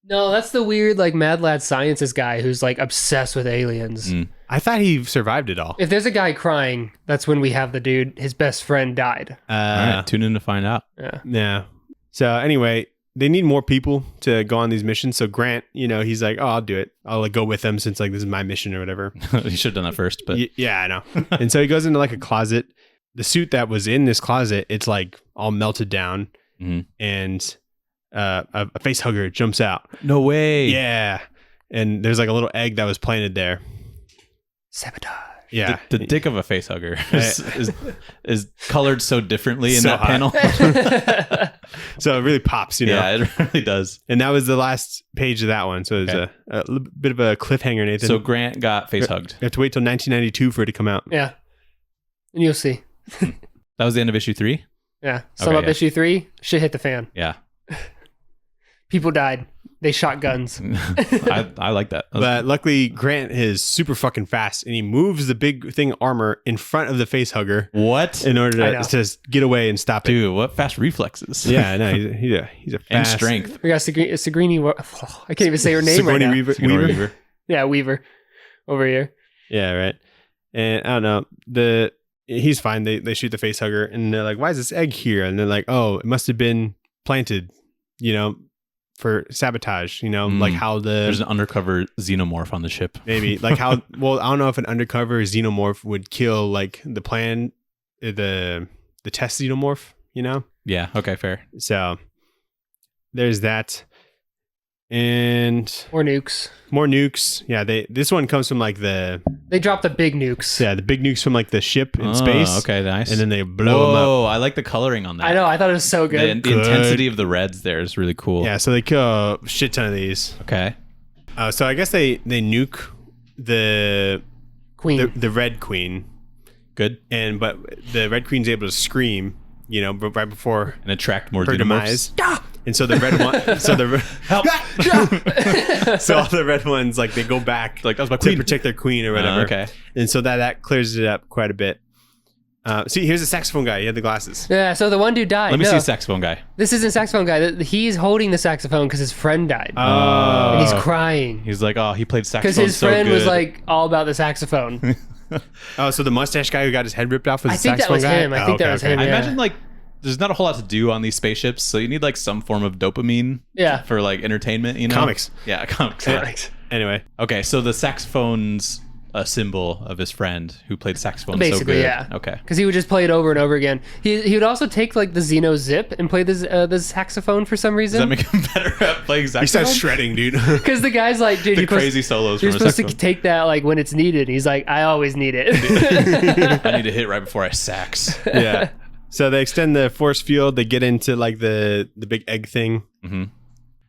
No, that's the weird like Mad Lad Scientist guy who's like obsessed with aliens. I thought he survived it all. If there's a guy crying, that's when we have the dude. His best friend died. All right, tune in to find out. Yeah. So anyway, they need more people to go on these missions. So Grant, he's like, "Oh, I'll do it. I'll like go with them since like this is my mission or whatever." You should have done that first, but Yeah, I know. And so he goes into like a closet. The suit that was in this closet, it's like all melted down, and a face hugger jumps out. no way. Yeah, and there's like a little egg that was planted there. Sabotage. Yeah, The dick of a face hugger is colored so differently in So that hot. panel. so it really pops, Yeah, it really does. And that was the last page of that one. So it's Okay. a little bit of a cliffhanger, Nathan. So Grant got face hugged. you have to wait till 1992 for it to come out. Yeah. And you'll see. That was the end of issue 3? Yeah. Sum up yeah. issue 3. Shit hit the fan. Yeah. People died. They shot guns. I like that. But luckily, Grant is super fucking fast, and he moves the big thing armor in front of the face hugger What? in order I know. to get away and stop it. Dude, what fast reflexes. Yeah, no, he's a fast And strength. We got Sigrini. I can't even say her name Sigourney right now. Weaver. Sigourney Weaver. Yeah, Weaver. Over here. Yeah, right. And I don't know. He's fine. They shoot the face hugger, and they're like, "Why is this egg here?" And they're like, "Oh, it must have been planted, for sabotage. Like how There's an undercover xenomorph on the ship. maybe like how. Well, I don't know if an undercover xenomorph would kill like the test xenomorph. Yeah, okay, fair. So there's that. And Or nukes. more nukes. Yeah, this one comes from like the They drop the big nukes. the big nukes from like the ship in space. Okay, nice. And then they blow them up. Oh, I like the coloring on that. I know. I thought it was so The, good. the intensity of the reds there is really cool. Yeah, so they kill a shit ton of these. Okay. So I guess they nuke the Queen. the Red Queen, Good. but the Red Queen's able to scream, right before And attract more her xenomorphs. demise. And so the red one, Help. so all the red ones like they go back Like, that was my to queen. protect their queen or whatever. Okay. And so that clears it up quite a bit. See, here's the saxophone guy. He had the glasses. Yeah, so the one dude died. Let me No, see a saxophone guy. This isn't saxophone guy. He's holding the saxophone because his friend died. Oh. And he's crying. He's like, oh, he played Because saxophone his so friend good. was like all about the saxophone. Oh, so the mustache guy who got his head ripped off was I the think that saxophone was guy? him. I think that was him. I Yeah. imagine like there's not a whole lot to do on these spaceships, so you need like some form of dopamine Yeah. for like entertainment, Comics. Yeah, comics. Anyway, Okay, so the saxophone's a symbol of his friend who played saxophone Basically, so good. yeah. Okay. Because he would just play it over and over again. He would also take like the Xeno Zip and play the saxophone for some Does that reason. make him better at playing he saxophone? starts shredding, dude. Because the guy's like, dude, the you're supposed- crazy solos You're from a supposed to saxophone. take that like when it's needed. He's like, I always need it. I need to hit right before I sax. Yeah. So they extend the force field. They get into like the big egg thing.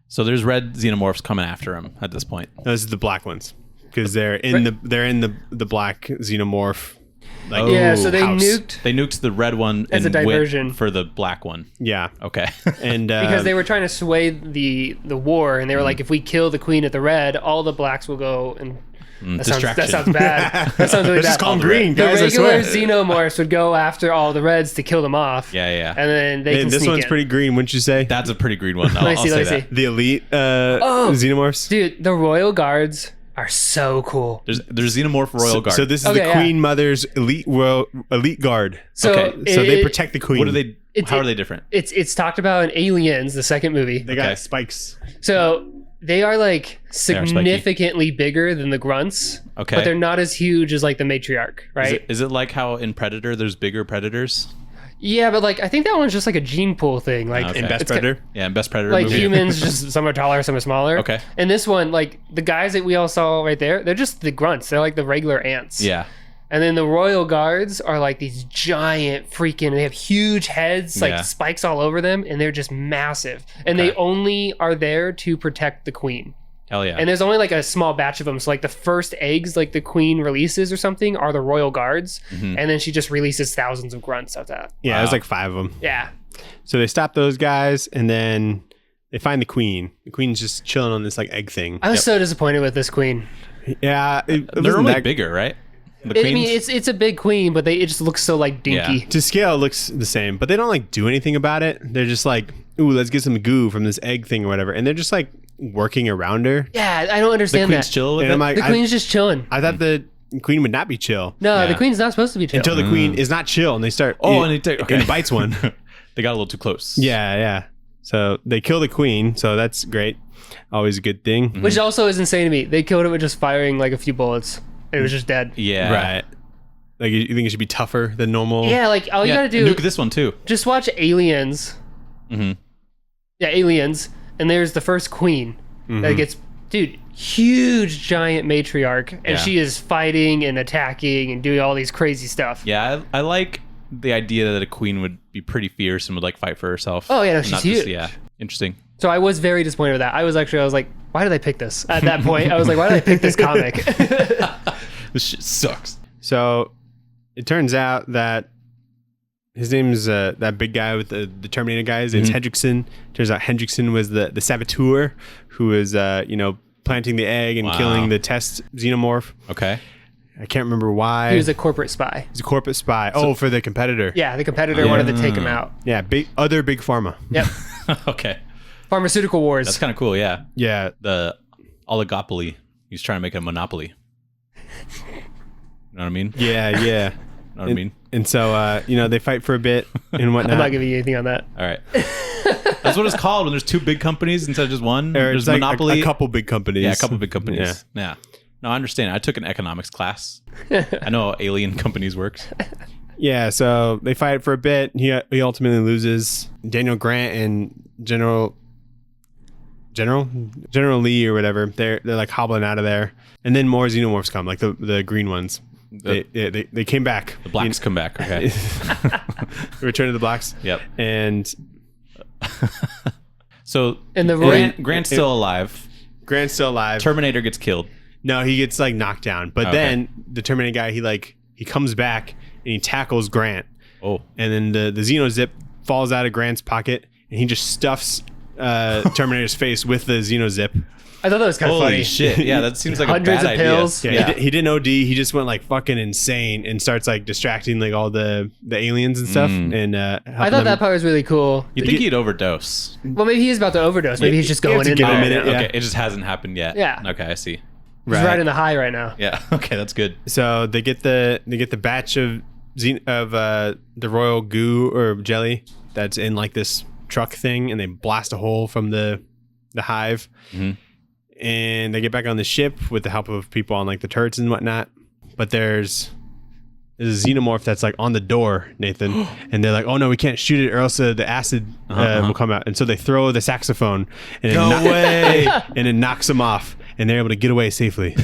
So there's red xenomorphs coming after him at this point. Those are the black ones because they're in the black xenomorph. Like, Yeah, so they house. nuked They nuked the red one As a and went diversion. for the black one. Yeah, Okay. and because they were trying to sway the war, and they were like, if we kill the queen at the red, all the blacks will go and. That distraction. sounds bad. That sounds really Let's just bad. call them green, The guys. I regular swear. xenomorphs would go after all the reds to kill them off. Yeah. And then they Hey, can this sneak one's in. pretty green, wouldn't you say? That's a pretty green one. I'll, Let me see, I'll let say me that. see. The elite xenomorphs. Dude, the royal guards are so cool. There's xenomorph royal guard. So this is Okay, the yeah. Queen Mother's elite guard. So, Okay, So they it- protect the queen. what are they? It's- How are they different? It's talked about in Aliens, the second movie. They got Okay. spikes. So they are like are spiky. significantly bigger than the grunts. Okay. But they're not as huge as like the matriarch, right? Is it like how in Predator there's bigger predators? Yeah, but like I think that one's just like a gene pool thing. Like Okay. In Best it's ki- Predator. Yeah, in Best Predator like movie. humans, just some are taller, some are smaller. Okay. And this one, like the guys that we all saw right there, they're just the grunts. They're like the regular ants. Yeah. And then the royal guards are like these giant freaking. They have huge heads, like Yeah. spikes all over them, and they're just massive. And they Okay. only are there to protect the queen. Hell yeah. And there's only like a small batch of them. So like the first eggs, like the queen releases or something, are the royal guards, and then she just releases thousands of grunts after that. Yeah, Wow. there's like 5 of them. Yeah. So they stop those guys, and then they find the queen. The queen's just chilling on this like egg thing. I was so disappointed with this queen. Yeah, it They're wasn't only that bigger, right? The I mean, queens? it's a big queen, but it just looks so like dinky. Yeah. to scale. It looks the same, but they don't like do anything about it. They're just like, ooh, let's get some goo from this egg thing or whatever, and they're just like working around her. Yeah, I don't the understand queen's that. chill with And it. I'm like, The queen's just chilling. I thought the queen would not be chill No, Yeah. the queen's not supposed to be chill. until the queen is not chill, and they start. Oh, and it bites one. They got a little too close. Yeah. So they kill the queen, so that's great. Always a good thing. Which also is insane to me. They killed it with just firing like a few bullets. It was just dead. Yeah. Right. Like you think it should be tougher than normal? Yeah, like all you Yeah, gotta do nuke this one too. just watch Aliens. Mhm. Yeah, Aliens, and there's the first queen that gets, dude, huge giant matriarch, and Yeah. she is fighting and attacking and doing all these crazy stuff. Yeah, I like the idea that a queen would be pretty fierce and would like fight for herself. Oh, yeah, no, And she's not just- huge. yeah, interesting. So I was very disappointed with that. I was like, why did I pick this? At that point, I was like, why did I pick this comic? This shit sucks. So it turns out that his name's that big guy with the Terminator guy. His name's Hendrickson. Turns out Hendrickson was the saboteur who was planting the egg and Wow. killing the test xenomorph. Okay. I can't remember why. He was a corporate spy. He's a corporate spy. For the competitor. Yeah, the competitor wanted to take him out. Yeah, big pharma. Yep. Okay. Pharmaceutical wars. That's kind of cool. Yeah. Yeah. The oligopoly. He's trying to make it a monopoly. You know what I mean? Yeah. Know what I mean? And so they fight for a bit and whatnot. I'm not giving you anything on that. All right. That's what it's called when there's two big companies instead of just one. Or There's it's like monopoly. a couple big companies. Yeah, a couple big companies. Yeah. No, I understand. I took an economics class. I know how alien companies works. Yeah, so they fight for a bit. He ultimately loses. Daniel Grant and General General Lee or whatever. They're like hobbling out of there, and then more xenomorphs come, like the green ones. They came back. The blacks come back. Okay. Return of the Blacks. Yep. And so And the Grant's still alive. Grant's still alive. Terminator gets killed. No, he gets like knocked down. But then the Terminator guy, he comes back and he tackles Grant. Oh. And then the Xenozip falls out of Grant's pocket and he just stuffs Terminator's face with the Xenozip. I thought that was kind of Holy funny. shit. Yeah, that seems like Hundreds a bad of pills. idea. Yeah, he didn't OD. He just went like fucking insane and starts like distracting like all the aliens and stuff. And I thought that part was really cool. You'd think he'd overdose. Well, maybe he's about to overdose. Maybe he's just you have going to in give him a there. minute. Yeah. Okay, it just hasn't happened yet. Yeah. Okay, I see. He's riding the high right now. Yeah. Okay, that's good. So they get the batch of the royal goo or jelly that's in like this truck thing, and they blast a hole from the hive. Mm-hmm. And they get back on the ship with the help of people on like the turrets and whatnot. But there's a xenomorph that's like on the door, Nathan. And they're like, oh no, we can't shoot it or else the acid will come out. And so they throw the saxophone and way. and it knocks them off. And they're able to get away safely.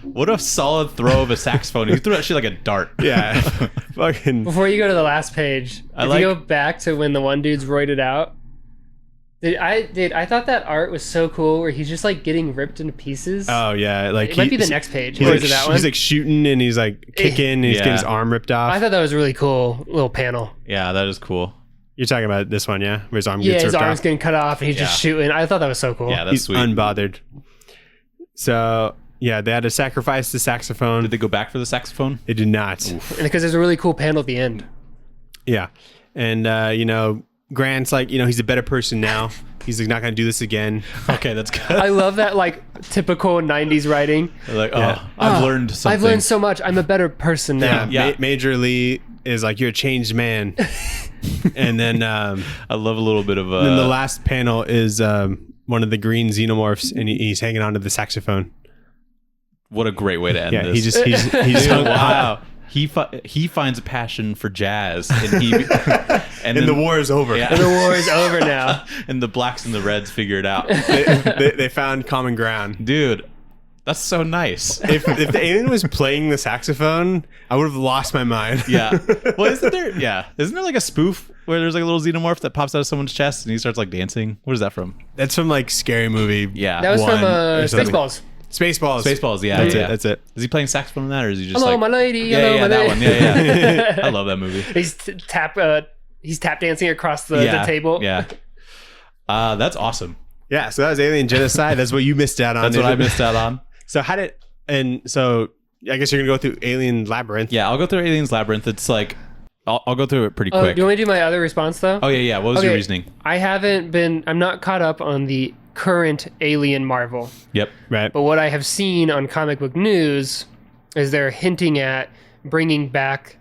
What a solid throw of a saxophone. He threw that shit like a dart. Yeah. Fucking. Before you go to the last page, if you go back to when the one dude's roided out, I thought that art was so cool where he's just like getting ripped into pieces. Oh yeah, like it might be the next page. He's Or like, is it that one? he's like shooting and he's like kicking and he's getting his arm ripped off. I thought that was a really cool little panel. Yeah, that is cool. You're talking about this one, yeah? Where his arm Yeah, gets his ripped arm's off. getting cut off and he's just shooting. I thought that was so cool. Yeah, that's He's sweet. unbothered. So yeah, they had to sacrifice the saxophone. Did they go back for the saxophone? They did not. And because there's a really cool panel at the end. Yeah, and Grant's like, he's a better person now. He's like not gonna do this again. Okay, that's good. I love that like typical 90s writing. Like, Yeah. I've learned something. I've learned so much. I'm a better person now. Yeah. Major Lee is like, you're a changed man. And then I love a little bit of then the last panel is one of the green xenomorphs, and he's hanging onto the saxophone. what a great way to end Yeah, this. he just hung, wow. He finds a passion for jazz, and and the war is over. Yeah. And the war is over now. And the blacks and the reds figure it out. they found common ground. Dude, that's so nice. If the alien was playing the saxophone, I would have lost my mind. Yeah. Well, isn't there like a spoof where there's like a little xenomorph that pops out of someone's chest and he starts like dancing? What is that from? That's from like Scary Movie. Yeah. That was One from or something. Spaceballs. Spaceballs. Spaceballs, yeah. That's yeah. it. That's it. Is he playing saxophone in that, or is he just Hello, like... my lady. Yeah, Hello, yeah, my that lady. one. Yeah. I love that movie. He's tap dancing across the table. Yeah. That's awesome. Yeah. So that was Alien Genocide. That's what you missed out on. That's what I missed out on. So so I guess you're gonna go through Alien Labyrinth. Yeah, I'll go through Aliens Labyrinth. It's like... I'll go through it pretty Oh, quick. do you want me to do my other response though? Oh, yeah. What was your reasoning? I'm not caught up on the current Alien Marvel. Yep. Right. But what I have seen on comic book news is they're hinting at bringing back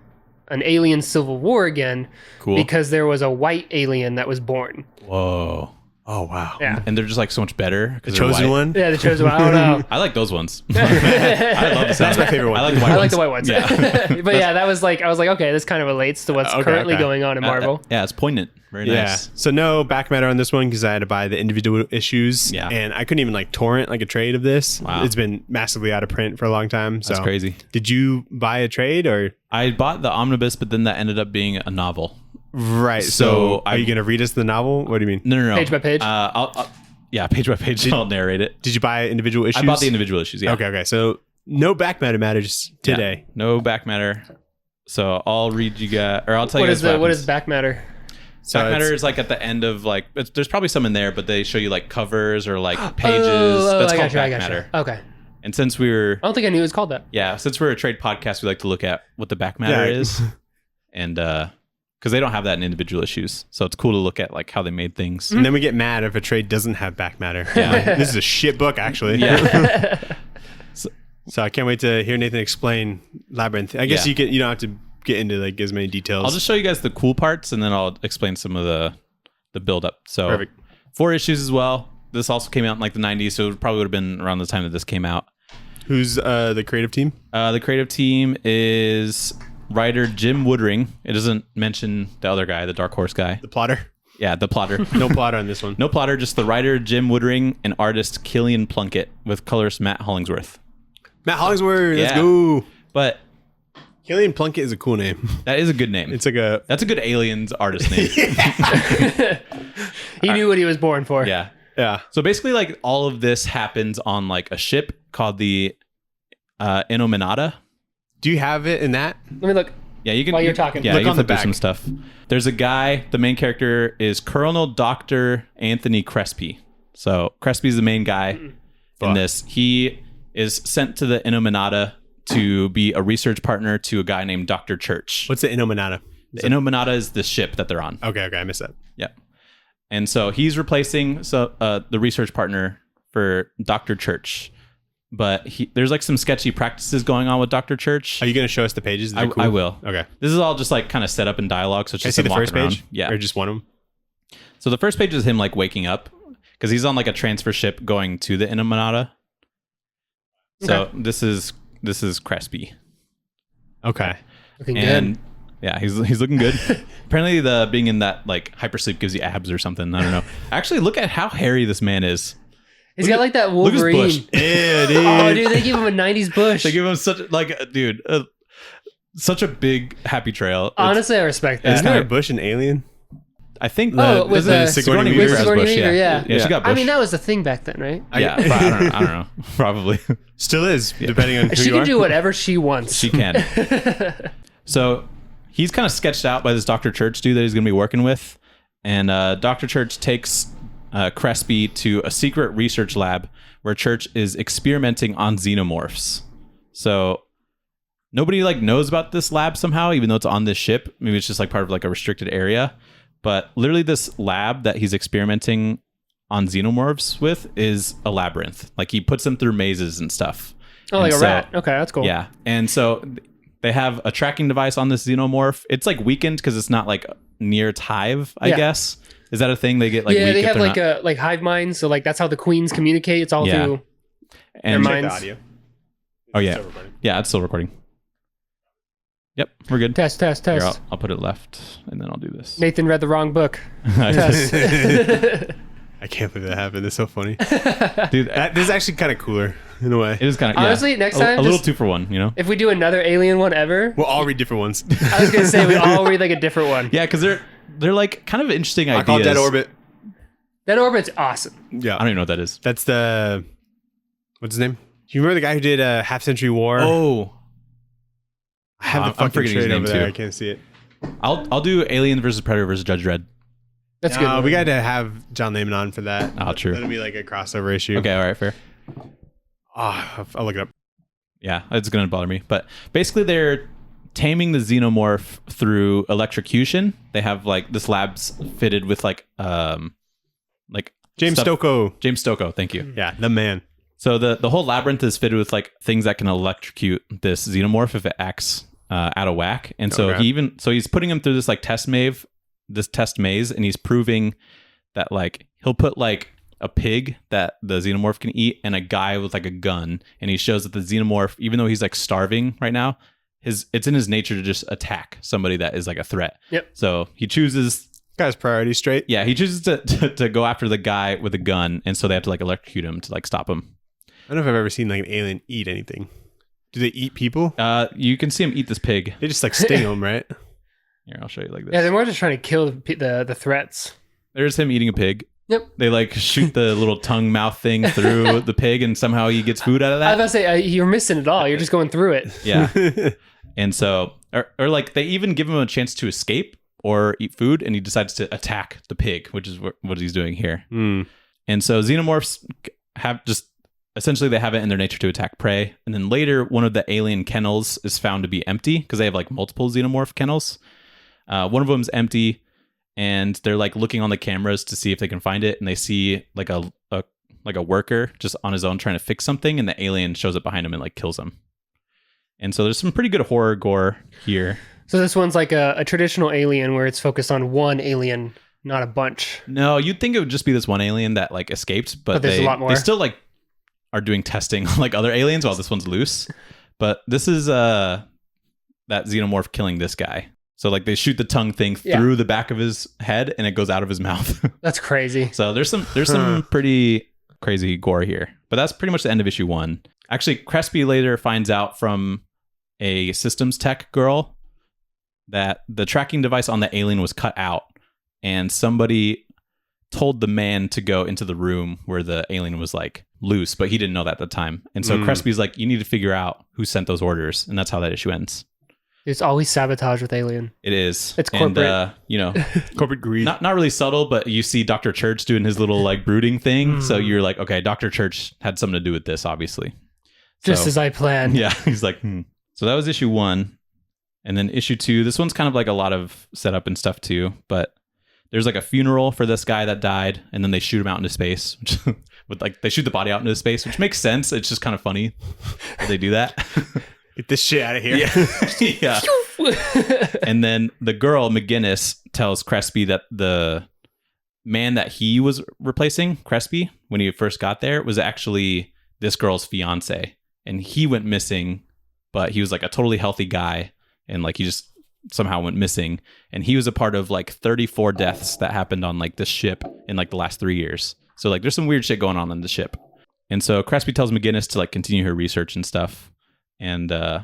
an alien civil war again. Cool. Because there was a white alien that was born. Whoa. Oh wow. Yeah. And they're just like so much better. The Chosen One. Yeah, the chosen one. I don't know. I like those ones. I love the sound. That's my favorite one. I like the white I ones. like the white ones. Yeah. But yeah, I was like, okay, this kind of relates to what's currently okay. going on in Marvel. Yeah, it's poignant. Very Yeah. nice. So no back matter on this one because I had to buy the individual issues. Yeah. And I couldn't even like torrent like a trade of this. Wow. It's been massively out of print for a long time. So That's crazy. Did you buy a trade or? I bought the omnibus, but then that ended up being a novel. Right. So So are I- you gonna read us the novel? What do you mean? No. Page by page? Yeah, page by page. I'll narrate it. Did you buy individual issues? I bought the individual issues. Yeah. Okay. So no back matter matters Yeah. today. No back matter. So I'll read you guys, or I'll tell you guys What happens. does back matter? So Back matter it's- is like at the end of like there's probably some in there, but they show you like covers or like pages. That's I called gotcha, I back gotcha. matter. Okay. And since we were I don't think I knew it was called that. since we're a trade podcast, we like to look at what the back matter Yeah. is, and because they don't have that in individual issues, so it's cool to look at like how they made things. And then we get mad if a trade doesn't have back matter. Yeah. This is a shit book, actually. Yeah. So I can't wait to hear Nathan explain Labyrinth. I guess Yeah. you don't have to get into like as many details. I'll just show you guys the cool parts, and then I'll explain some of the build up. So Perfect. 4 issues as well. This also came out in like the 90s, so it probably would have been around the time that this came out. Who's the creative team? The creative team is writer Jim Woodring. It doesn't mention the other guy, the Dark Horse guy. The plotter. Yeah, the plotter. No plotter on this one. No plotter, just the writer Jim Woodring and artist Killian Plunkett with colorist Matt Hollingsworth. Matt Hollingsworth, let's Yeah. go. But Killian Plunkett is a cool name. that is a good name. It's like a... That's a good Aliens artist name. He knew what he was born for. Yeah. Yeah. So basically, like, all of this happens on like a ship called the Inominata. Do you have it in that? Let me look. Yeah, you can. While you're talking. Yeah, Look you can on the flip through back. some stuff. There's a guy. The main character is Colonel Dr. Anthony Crespi. So Crespi's the main guy in Fuck. this. He is sent to the Inominata to be a research partner to a guy named Dr. Church. What's the Inominata? The Inominata is the ship that they're on. Okay, I missed that. Yeah. And so he's replacing the research partner for Dr. Church. But there's like some sketchy practices going on with Dr. Church. Are you going to show us the pages? They're cool? I will. Okay. This is all just like kind of set up in dialogue. So it's Can I just see him the first walking page? around. Yeah. Or just one of them? So the first page is him like waking up because he's on like a transfer ship going to the Inominata. So Okay. this is Crespi. Okay. Looking And good. yeah, he's looking good. Apparently the being in that like hypersleep gives you abs or something. I don't know. Actually, look at how hairy this man is. He's got like that Look at his Wolverine. bush. Yeah, dude. Oh, dude, they give him a 90s bush. They give him such like dude, such a big happy trail. Honestly, I respect Isn't that. there a bush in Alien? I think Oh, with doesn't the- Sigourney with Weaver has Sigourney bush. Weaver, yeah. Yeah, she got bush. I mean, that was the thing back then, right? yeah, but I don't know. Probably. Still is, depending on who She you can are. do whatever she wants. She can. So he's kind of sketched out by this Dr. Church dude that he's going to be working with. And Dr. Church takes Crespi to a secret research lab where Church is experimenting on xenomorphs. So nobody like knows about this lab somehow, even though it's on this ship. Maybe it's just like part of like a restricted area. But literally this lab that he's experimenting on xenomorphs with is a labyrinth. Like he puts them through mazes and stuff. Oh, like And a so- rat. Okay, that's cool. Yeah. And so they have a tracking device on this xenomorph. It's like weakened because it's not like near its hive, I Yeah. guess. Is that a thing? They get like yeah, weak they if have they're like not- a like hive minds, so like that's how the queens communicate. It's all Yeah. through and their Check the minds. audio. Oh yeah. Still recording. Yeah, it's still recording. Yep, we're good. Test. Here, I'll put it left and then I'll do this. Nathan read the wrong book. Test. I can't believe that happened. It's so funny. Dude, This is actually kind of cooler in a way. it is kind of Honestly, next time, a little just- 2 for 1, you know? If we do another alien one ever, We'll all read different ones. I was gonna say we all read like a different one. Yeah, because they're like kind of interesting I ideas. call it Dead Orbit. That orbit's awesome. Yeah. I don't even know what that is. That's the... What's his name? Do you remember the guy who did Half Century War? Oh, I have the I'm fucking forgetting his trade name over there. too. I can't see it. I'll do Alien versus Predator versus Judge Dredd. That's good. We got to have John Layman on for that. Oh, true. That'll be like a crossover issue. Okay, all right, fair. I'll look it up. Yeah, it's gonna bother me. But basically, they're taming the xenomorph through electrocution. They have like this lab's fitted with like James stuff- Stocco. James Stocco, thank you. Yeah, the man. So the whole labyrinth is fitted with like things that can electrocute this xenomorph if it acts out of whack. And so Okay. he's putting him through this like test maze, and he's proving that like he'll put like a pig that the xenomorph can eat and a guy with like a gun, and he shows that the xenomorph, even though he's like starving right now, it's in his nature to just attack somebody that is like a threat. Yep. So he chooses. Guy's priorities straight. Yeah, he chooses to go after the guy with a gun, and so they have to like electrocute him to like stop him. I don't know if I've ever seen like an alien eat anything. Do they eat people? You can see him eat this pig. They just like sting them, right? Here, I'll show you like this. Yeah, they're more just trying to kill the threats. There's him eating a pig. Yep. They like shoot the little tongue mouth thing through the pig, and somehow he gets food out of I was that. about to say you're missing it all. You're just going through it. Yeah. And so, or like they even give him a chance to escape or eat food, and he decides to attack the pig, which is what he's doing here. Mm. And so xenomorphs have just essentially they have it in their nature to attack prey. And then later, one of the alien kennels is found to be empty because they have like multiple xenomorph kennels. One of them's empty, and they're like looking on the cameras to see if they can find it, and they see like a worker just on his own trying to fix something, and the alien shows up behind him and like kills him. And so there's some pretty good horror gore here. So this one's like a traditional alien where it's focused on one alien, not a bunch. No, you'd think it would just be this one alien that like escaped, but there's a lot more. They still like are doing testing on like other aliens while this one's loose. But this is that xenomorph killing this guy. So like they shoot the tongue thing through the back of his head and it goes out of his mouth. That's crazy. So there's some pretty crazy gore here. But that's pretty much the end of issue 1. Actually, Crespi later finds out from a systems tech girl that the tracking device on the alien was cut out, and somebody told the man to go into the room where the alien was like loose, but he didn't know that at the time. And so Crespi's like, you need to figure out who sent those orders, and that's how that issue ends. It's always sabotage with Alien. It is. It's corporate. And, corporate greed. Not really subtle, but you see Dr. Church doing his little like brooding thing. So you're like, okay, Dr. Church had something to do with this, obviously. Just as I planned. Yeah. He's like, So that was issue 1. And then issue 2, this one's kind of like a lot of setup and stuff too, but there's like a funeral for this guy that died, and then they shoot him out into space. With like they shoot the body out into space, which makes sense. It's just kind of funny that they do that. Get this shit out of here. Yeah. And then the girl, McGinnis, tells Crespi that the man that he was replacing, Crespi, when he first got there, was actually this girl's fiance. And he went missing, but he was like a totally healthy guy. And like he just somehow went missing. And he was a part of like 34 deaths that happened on like this ship in like the last 3 years. So like there's some weird shit going on the ship. And so Crespi tells McGinnis to like continue her research and stuff. And I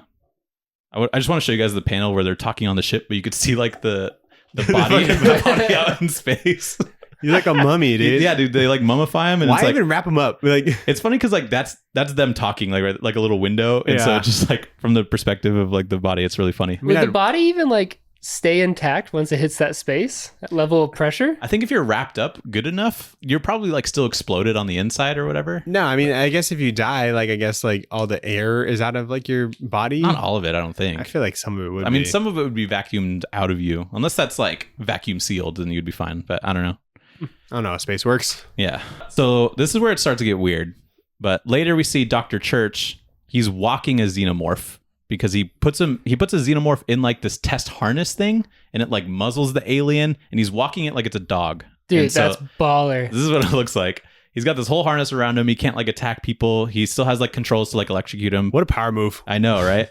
just want to show you guys the panel where they're talking on the ship, but you could see like the body out in space. You're like a mummy, dude. Yeah, dude. They like mummify him, and why it's like, even wrap him up? Like, it's funny because like that's them talking like a little window, and so it's just like from the perspective of like the body, it's really funny. Would the body even like stay intact once it hits that space, that level of pressure? I think if you're wrapped up good enough, you're probably like still exploded on the inside or whatever. No, I mean, I guess if you die, like I guess like all the air is out of like your body. Not all of it, I don't think. I feel like some of it would. I mean, some of it would be vacuumed out of you, unless that's like vacuum sealed, then you'd be fine. But I don't know. I don't know how space works. Yeah. So this is where it starts to get weird. But later we see Dr. Church. He's walking a xenomorph because he puts a xenomorph in like this test harness thing, and it like muzzles the alien, and he's walking it like it's a dog. Dude, that's baller. This is what it looks like. He's got this whole harness around him. He can't like attack people. He still has like controls to like electrocute him. What a power move. I know, right?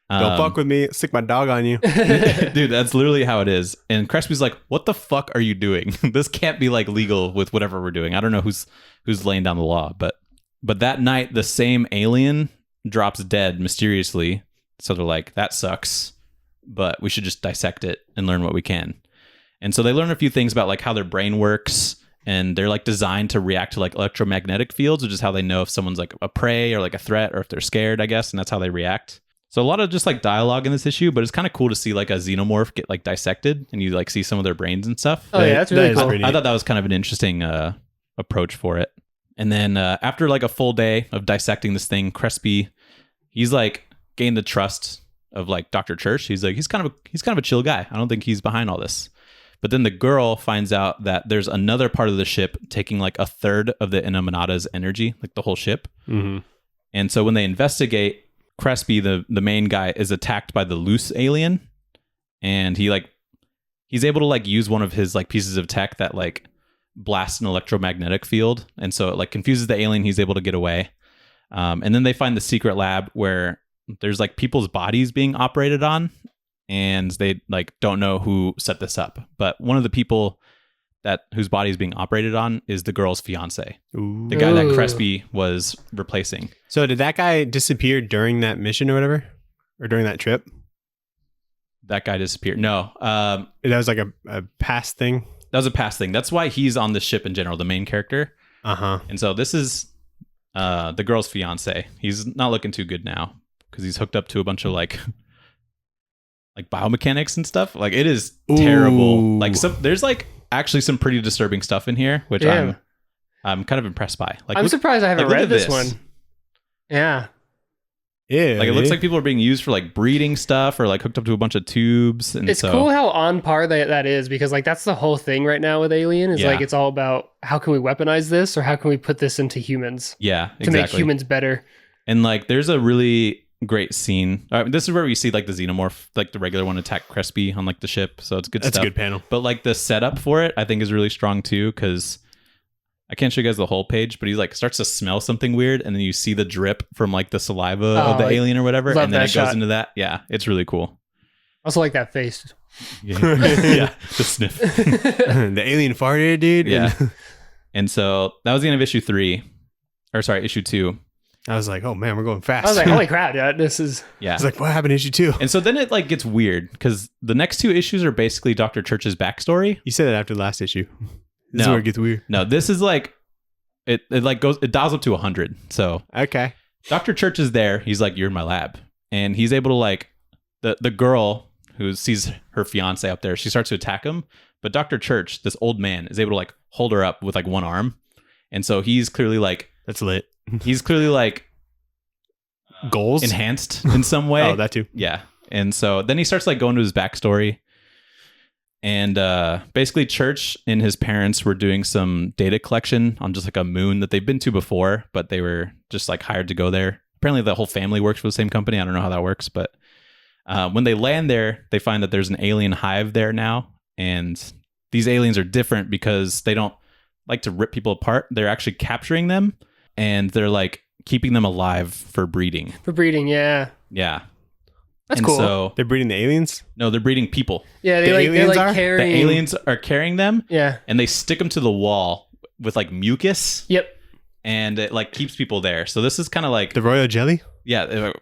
Don't fuck with me. Stick my dog on you. Dude, that's literally how it is. And Crespi's like, what the fuck are you doing? This can't be like legal with whatever we're doing. I don't know who's laying down the law, but that night the same alien drops dead mysteriously. So they're like, that sucks, but we should just dissect it and learn what we can. And so they learn a few things about like how their brain works, and they're like designed to react to like electromagnetic fields, which is how they know if someone's like a prey or like a threat, or if they're scared, I guess, and that's how they react. So a lot of just like dialogue in this issue, but it's kind of cool to see like a xenomorph get like dissected, and you like see some of their brains and stuff. Oh yeah, that's really cool. I thought that was kind of an interesting approach for it. And then after like a full day of dissecting this thing, Crespi, he's like gained the trust of like Dr. Church. He's like he's kind of a chill guy. I don't think he's behind all this. But then the girl finds out that there's another part of the ship taking like a third of the Inamanada's energy, like the whole ship. Mm-hmm. And so when they investigate, Crespi, the main guy, is attacked by the loose alien, and he's able to like use one of his like pieces of tech that like blasts an electromagnetic field, and so it like confuses the alien. He's able to get away, and then they find the secret lab where there's like people's bodies being operated on, and they like don't know who set this up, but one of the people whose body is being operated on is the girl's fiance. Ooh. The guy that Crespi was replacing. So did that guy disappear during that mission or whatever? Or during that trip? That guy disappeared. No. That was like a past thing? That was a past thing. That's why he's on the ship in general, the main character. Uh-huh. And so this is the girl's fiance. He's not looking too good now because he's hooked up to a bunch of like biomechanics and stuff. Like it is terrible. Like there's like actually some pretty disturbing stuff in here, which I'm kind of impressed by. Like I'm surprised I haven't read this one. Yeah. Yeah. Like it looks like people are being used for like breeding stuff or like hooked up to a bunch of tubes. And it's cool how on par that is, because like that's the whole thing right now with Alien is like it's all about how can we weaponize this or how can we put this into humans? Yeah, to make humans better. And like there's a really great scene. This is where we see like the xenomorph, like the regular one, attack Crespi on like the ship. So it's good stuff. That's a good panel. But like the setup for it, I think is really strong too, because I can't show you guys the whole page, but he like starts to smell something weird, and then you see the drip from like the saliva of the alien or whatever, and then it goes into that. Yeah, it's really cool. Also like that face. Yeah, the sniff. The alien farted, dude. Yeah. And so that was the end of issue 2. I was like, oh man, we're going fast. I was like, holy crap, dude, this is... Yeah. I was like, what happened in issue 2? And so then it like gets weird because the next 2 issues are basically Dr. Church's backstory. You said that after the last issue. This is No. where it gets weird. No, this is like it dials up to 100. So Okay. Dr. Church is there. He's like, you're in my lab. And he's able to like the girl who sees her fiance up there, she starts to attack him. But Dr. Church, this old man, is able to like hold her up with like one arm. And so he's clearly like That's lit. he's clearly like Goals? enhanced in some way. Oh, that too. Yeah. And so then he starts like going to his backstory. And basically Church and his parents were doing some data collection on just like a moon that they've been to before, but they were just like hired to go there. Apparently the whole family works for the same company. I don't know how that works, but when they land there, they find that there's an alien hive there now. And these aliens are different because they don't like to rip people apart. They're actually capturing them and they're like keeping them alive for breeding. For breeding, yeah. Yeah. That's And cool. So, They're breeding the aliens? no, they're breeding people. Yeah, The they're aliens like are? carrying... The aliens are carrying them Yeah. and they stick them to the wall with like mucus Yep. and it like keeps people there. So this is kind of like, The royal jelly? yeah,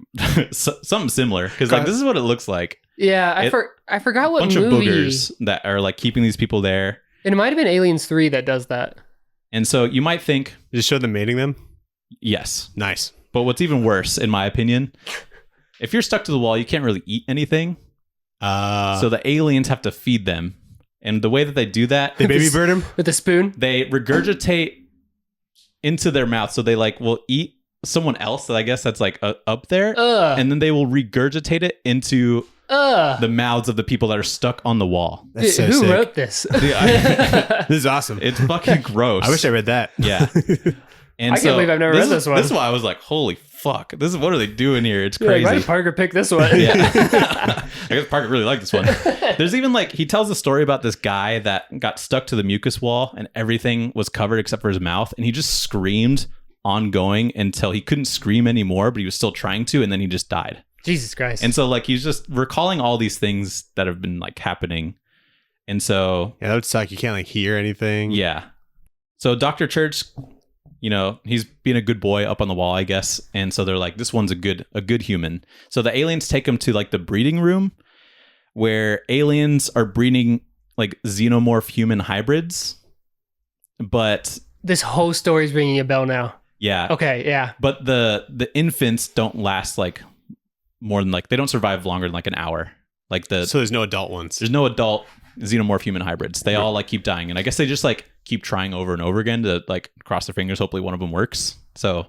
something similar because like this is what it looks like. Yeah, I forgot A what bunch movie... of boogers that are like keeping these people there. And it might have been Aliens 3 that does that. And so you might think, Just show them mating them? yes. Nice. But what's even worse, in my opinion, if you're stuck to the wall, you can't really eat anything. So the aliens have to feed them. And the way that they do that, they baby bird them? With a spoon? they regurgitate into their mouth. So they like will eat someone else that I guess that's like up there. And then they will regurgitate it into the mouths of the people that are stuck on the wall. That's so Who sick. wrote this? This is awesome. It's fucking gross. I wish I read that. Yeah. And I can't believe I've never read this one. This is why I was like, holy fuck. What are they doing here? It's You're like, crazy. why did Parker pick this one? Yeah. I guess Parker really liked this one. There's even like, he tells a story about this guy that got stuck to the mucus wall and everything was covered except for his mouth. And he just screamed ongoing until he couldn't scream anymore, but he was still trying to. And then he just died. Jesus Christ. And so like, he's just recalling all these things that have been like happening. And so, Yeah, that would suck. You can't like hear anything. yeah. So Dr. Church, you know, he's being a good boy up on the wall, I guess. And so they're like, this one's a good human. So the aliens take him to like the breeding room where aliens are breeding like xenomorph human hybrids. But this whole story is ringing a bell now. yeah. Okay, yeah. But the infants don't last like more than like, they don't survive longer than like an hour. Like So there's no adult ones. there's no adult xenomorph human hybrids. They all like keep dying. And I guess they just like keep trying over and over again to like cross their fingers. Hopefully one of them works. So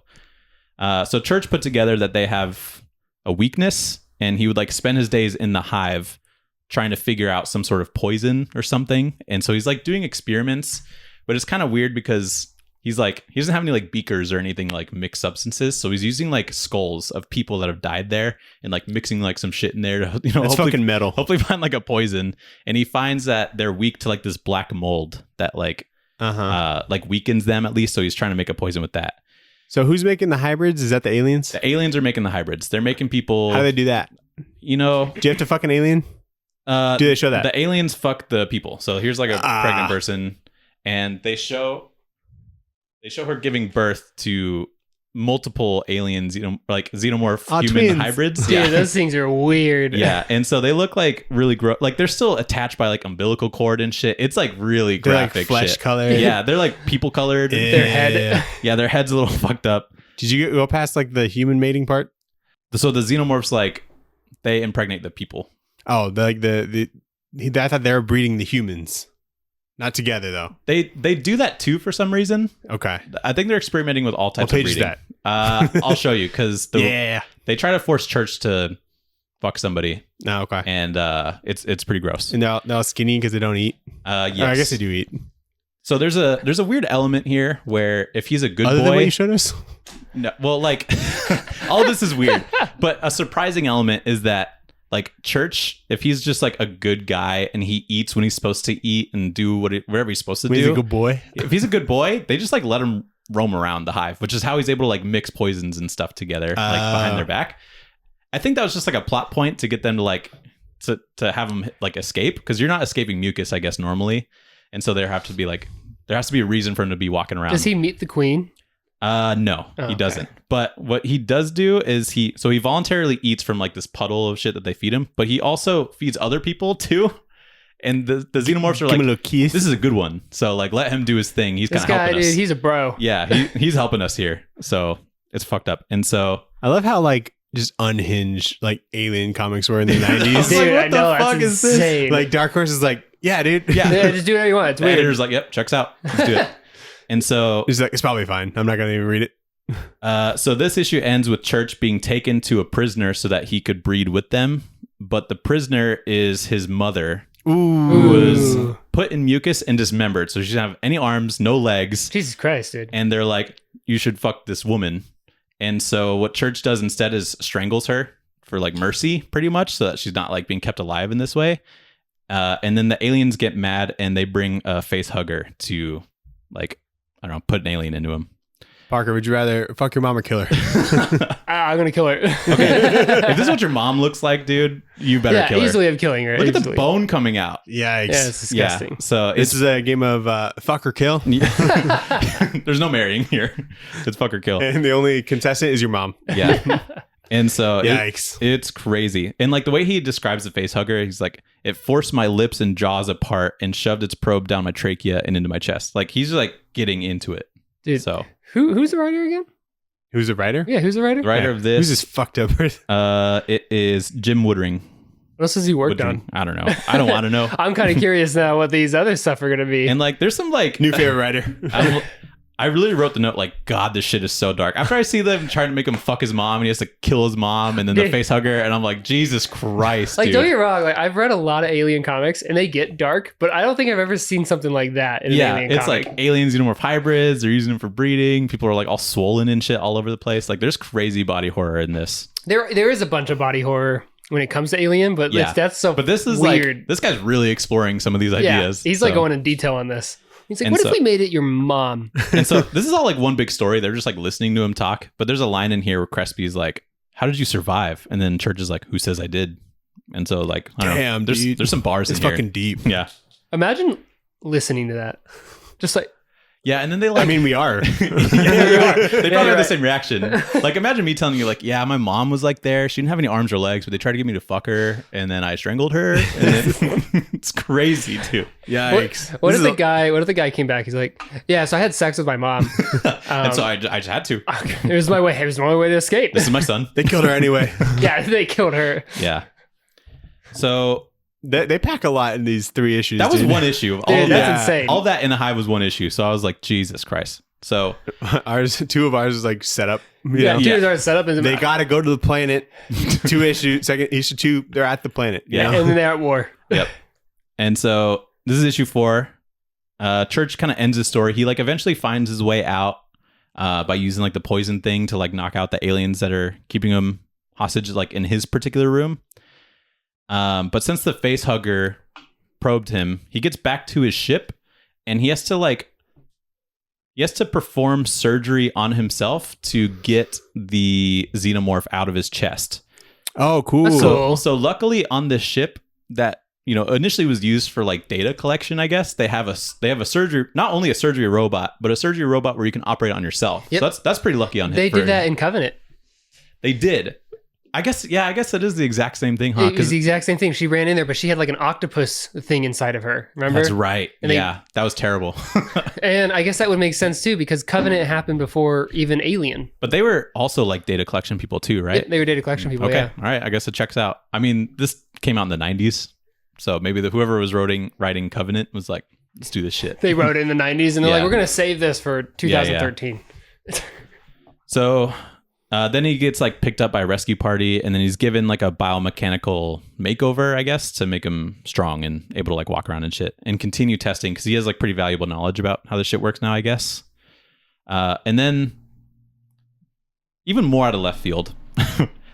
Church put together that they have a weakness and he would like spend his days in the hive trying to figure out some sort of poison or something. And so he's like doing experiments, but it's kind of weird because he's like, he doesn't have any like beakers or anything like mixed substances. So he's using like skulls of people that have died there and like mixing like some shit in there to, you know, It's fucking metal. hopefully find like a poison. And he finds that they're weak to like this black mold that like weakens them at least. So he's trying to make a poison with that. So who's making the hybrids? Is that the aliens? The aliens are making the hybrids. They're making people, How do they do that? you know, Do you have to fuck an alien? Do they show that? the aliens fuck the people. So here's like a pregnant person and they show her giving birth to multiple aliens, you know, like xenomorph human twins. hybrids. Dude, those things are weird. Yeah, and so they look like really gross. Like they're still attached by like umbilical cord and shit. It's like really They're like graphic flesh shit. colored. Yeah, they're like people colored. Their head. Yeah, their head's a little fucked up. Did you go past like the human mating part? So the xenomorphs like they impregnate the people. Oh, I thought they were breeding the humans. Not together though. They do that too for some reason. Okay. I think they're experimenting with all types What of page is breeding. that? I'll show you because Yeah. they try to force Church to fuck somebody, No, okay. and it's pretty gross. And they're all skinny because they don't eat. Yes. Or I guess they do eat. So there's a weird element here where if he's a good Other than what boy, you showed us? no, well, like all of this is weird, but a surprising element is that like Church, if he's just like a good guy and he eats when he's supposed to eat and do whatever he's supposed to He's do, a good boy. if he's a good boy, they just like let him roam around the hive, which is how he's able to like mix poisons and stuff together like behind their back. I think that was just like a plot point to get them to like to have him like escape, because you're not escaping mucus, I guess, normally, and so there has to be a reason for him to be walking around. Does he meet the queen? No, he doesn't. But what he does do is he voluntarily eats from like this puddle of shit that they feed him, but he also feeds other people too. And the xenomorphs are like, Give him a little kiss. this is a good one. So like, let him do his thing. He's kind This of guy, helping dude, us. he's a bro. Yeah, he's helping us here. So it's fucked up. And so I love how like just unhinged like alien comics were in the 90s. Dude, Like, I know, that's insane. Like Dark Horse is like, yeah, dude. yeah, Yeah, just do whatever you want. It's the weird. editor's like, yep, checks out. Let's do it. And so He's like, it's probably fine. I'm not gonna even read it. So this issue ends with Church being taken to a prisoner so that he could breed with them. But the prisoner is his mother, who was put in mucus and dismembered. So she doesn't have any arms, no legs. Jesus Christ, dude. And they're like, you should fuck this woman. And so what Church does instead is strangles her for like mercy, pretty much, so that she's not like being kept alive in this way. And then the aliens get mad and they bring a face hugger to like, I don't know, put an alien into him. Parker, would you rather fuck your mom or kill her? I'm gonna kill her. Okay. If this is what your mom looks like, dude, you better Yeah, kill her. easily I'm killing her. Look at the easily. bone coming out. Yikes. Yeah, it's disgusting. Yeah. So This it's is a game of fuck or kill. there's no marrying here. It's fuck or kill. And the only contestant is your mom. Yeah. And so Yikes. it's crazy. And like the way he describes the face hugger, he's like, it forced my lips and jaws apart and shoved its probe down my trachea and into my chest. Like he's like getting into it. Dude, So who's the writer again? Who's the writer? Yeah, who's the writer? the writer Yeah. of this, Who's this fucked up person? it is Jim Woodring. What else has he worked Woodring. on? I don't know. I don't want to know. I'm kind of curious now what these other stuff are gonna be. And like, there's some like New favorite writer. I really wrote the note like, God, this shit is so dark. After I see them trying to make him fuck his mom and he has to kill his mom and then the face hugger, and I'm like, Jesus Christ, Like, dude. don't get me wrong. Like, I've read a lot of alien comics, and they get dark, but I don't think I've ever seen something like that in an Yeah, alien it's comic. like aliens, xenomorph hybrids. They're using them for breeding. People are like all swollen and shit all over the place. Like, there's crazy body horror in this. there is a bunch of body horror when it comes to Alien, but Yeah. that's so But this is weird. like, this guy's really exploring some of these ideas. Yeah, he's like So- going in detail on this. He's like, And what so- if we made it your mom? And so this is all like one big story. They're just like listening to him talk. But there's a line in here where Crespi's like, how did you survive? And then Church is like, who says I did? And so like, I don't Damn, know. dude. There's some bars It's in here. fucking deep. Yeah. Imagine listening to that. Just like, Yeah, and then they like. I mean, we are. yeah, we are. They probably you're have the right. same reaction. Like, imagine me telling you, like, yeah, my mom was like there. She didn't have any arms or legs, but they tried to get me to fuck her, and then I strangled her. And then it's crazy too. Yikes. what This if is the guy came back? He's like, yeah, so I had sex with my mom. And so I just had to. It was my way. It was the only way to escape. This is my son. They killed her anyway. Yeah, they killed her. Yeah. So They pack a lot in these 3 issues. that was dude. one issue. All Dude, of that's that, insane. all that in the hive was one issue. So I was like, Jesus Christ. So 2 of ours is like set up. You Yeah, know? dudes are set up and They got to go to the planet. 2 issues. Second issue 2, they're at the planet. you Yeah. know? and then they're at war. yep. And so this is issue 4. Church kind of ends his story. He like eventually finds his way out by using like the poison thing to like knock out the aliens that are keeping him hostage, like in his particular room. But since the face hugger probed him, he gets back to his ship and he has to perform surgery on himself to get the xenomorph out of his chest. Oh, cool. That's cool. So luckily on this ship that, you know, initially was used for like data collection, I guess, they have a surgery, not only a surgery robot, but a surgery robot where you can operate on yourself. Yep. So that's pretty lucky on him. They did that in Covenant. They did. I guess that is the exact same thing, huh? It was the exact same thing. She ran in there, but she had like an octopus thing inside of her. Remember? That's right. And they- Yeah, that was terrible. And I guess that would make sense too, because Covenant happened before even Alien. But they were also like data collection people too, right? They were data collection people. Okay. Yeah. All right. I guess it checks out. I mean, this came out in the 90s. So maybe whoever was writing Covenant was like, let's do this shit. They wrote it in the 90s, and they're Yeah. like, we're gonna save this for 2013. So then he gets like picked up by a rescue party, and then he's given like a biomechanical makeover, I guess, to make him strong and able to like walk around and shit and continue testing because he has like pretty valuable knowledge about how this shit works now, I guess. And then even more out of left field,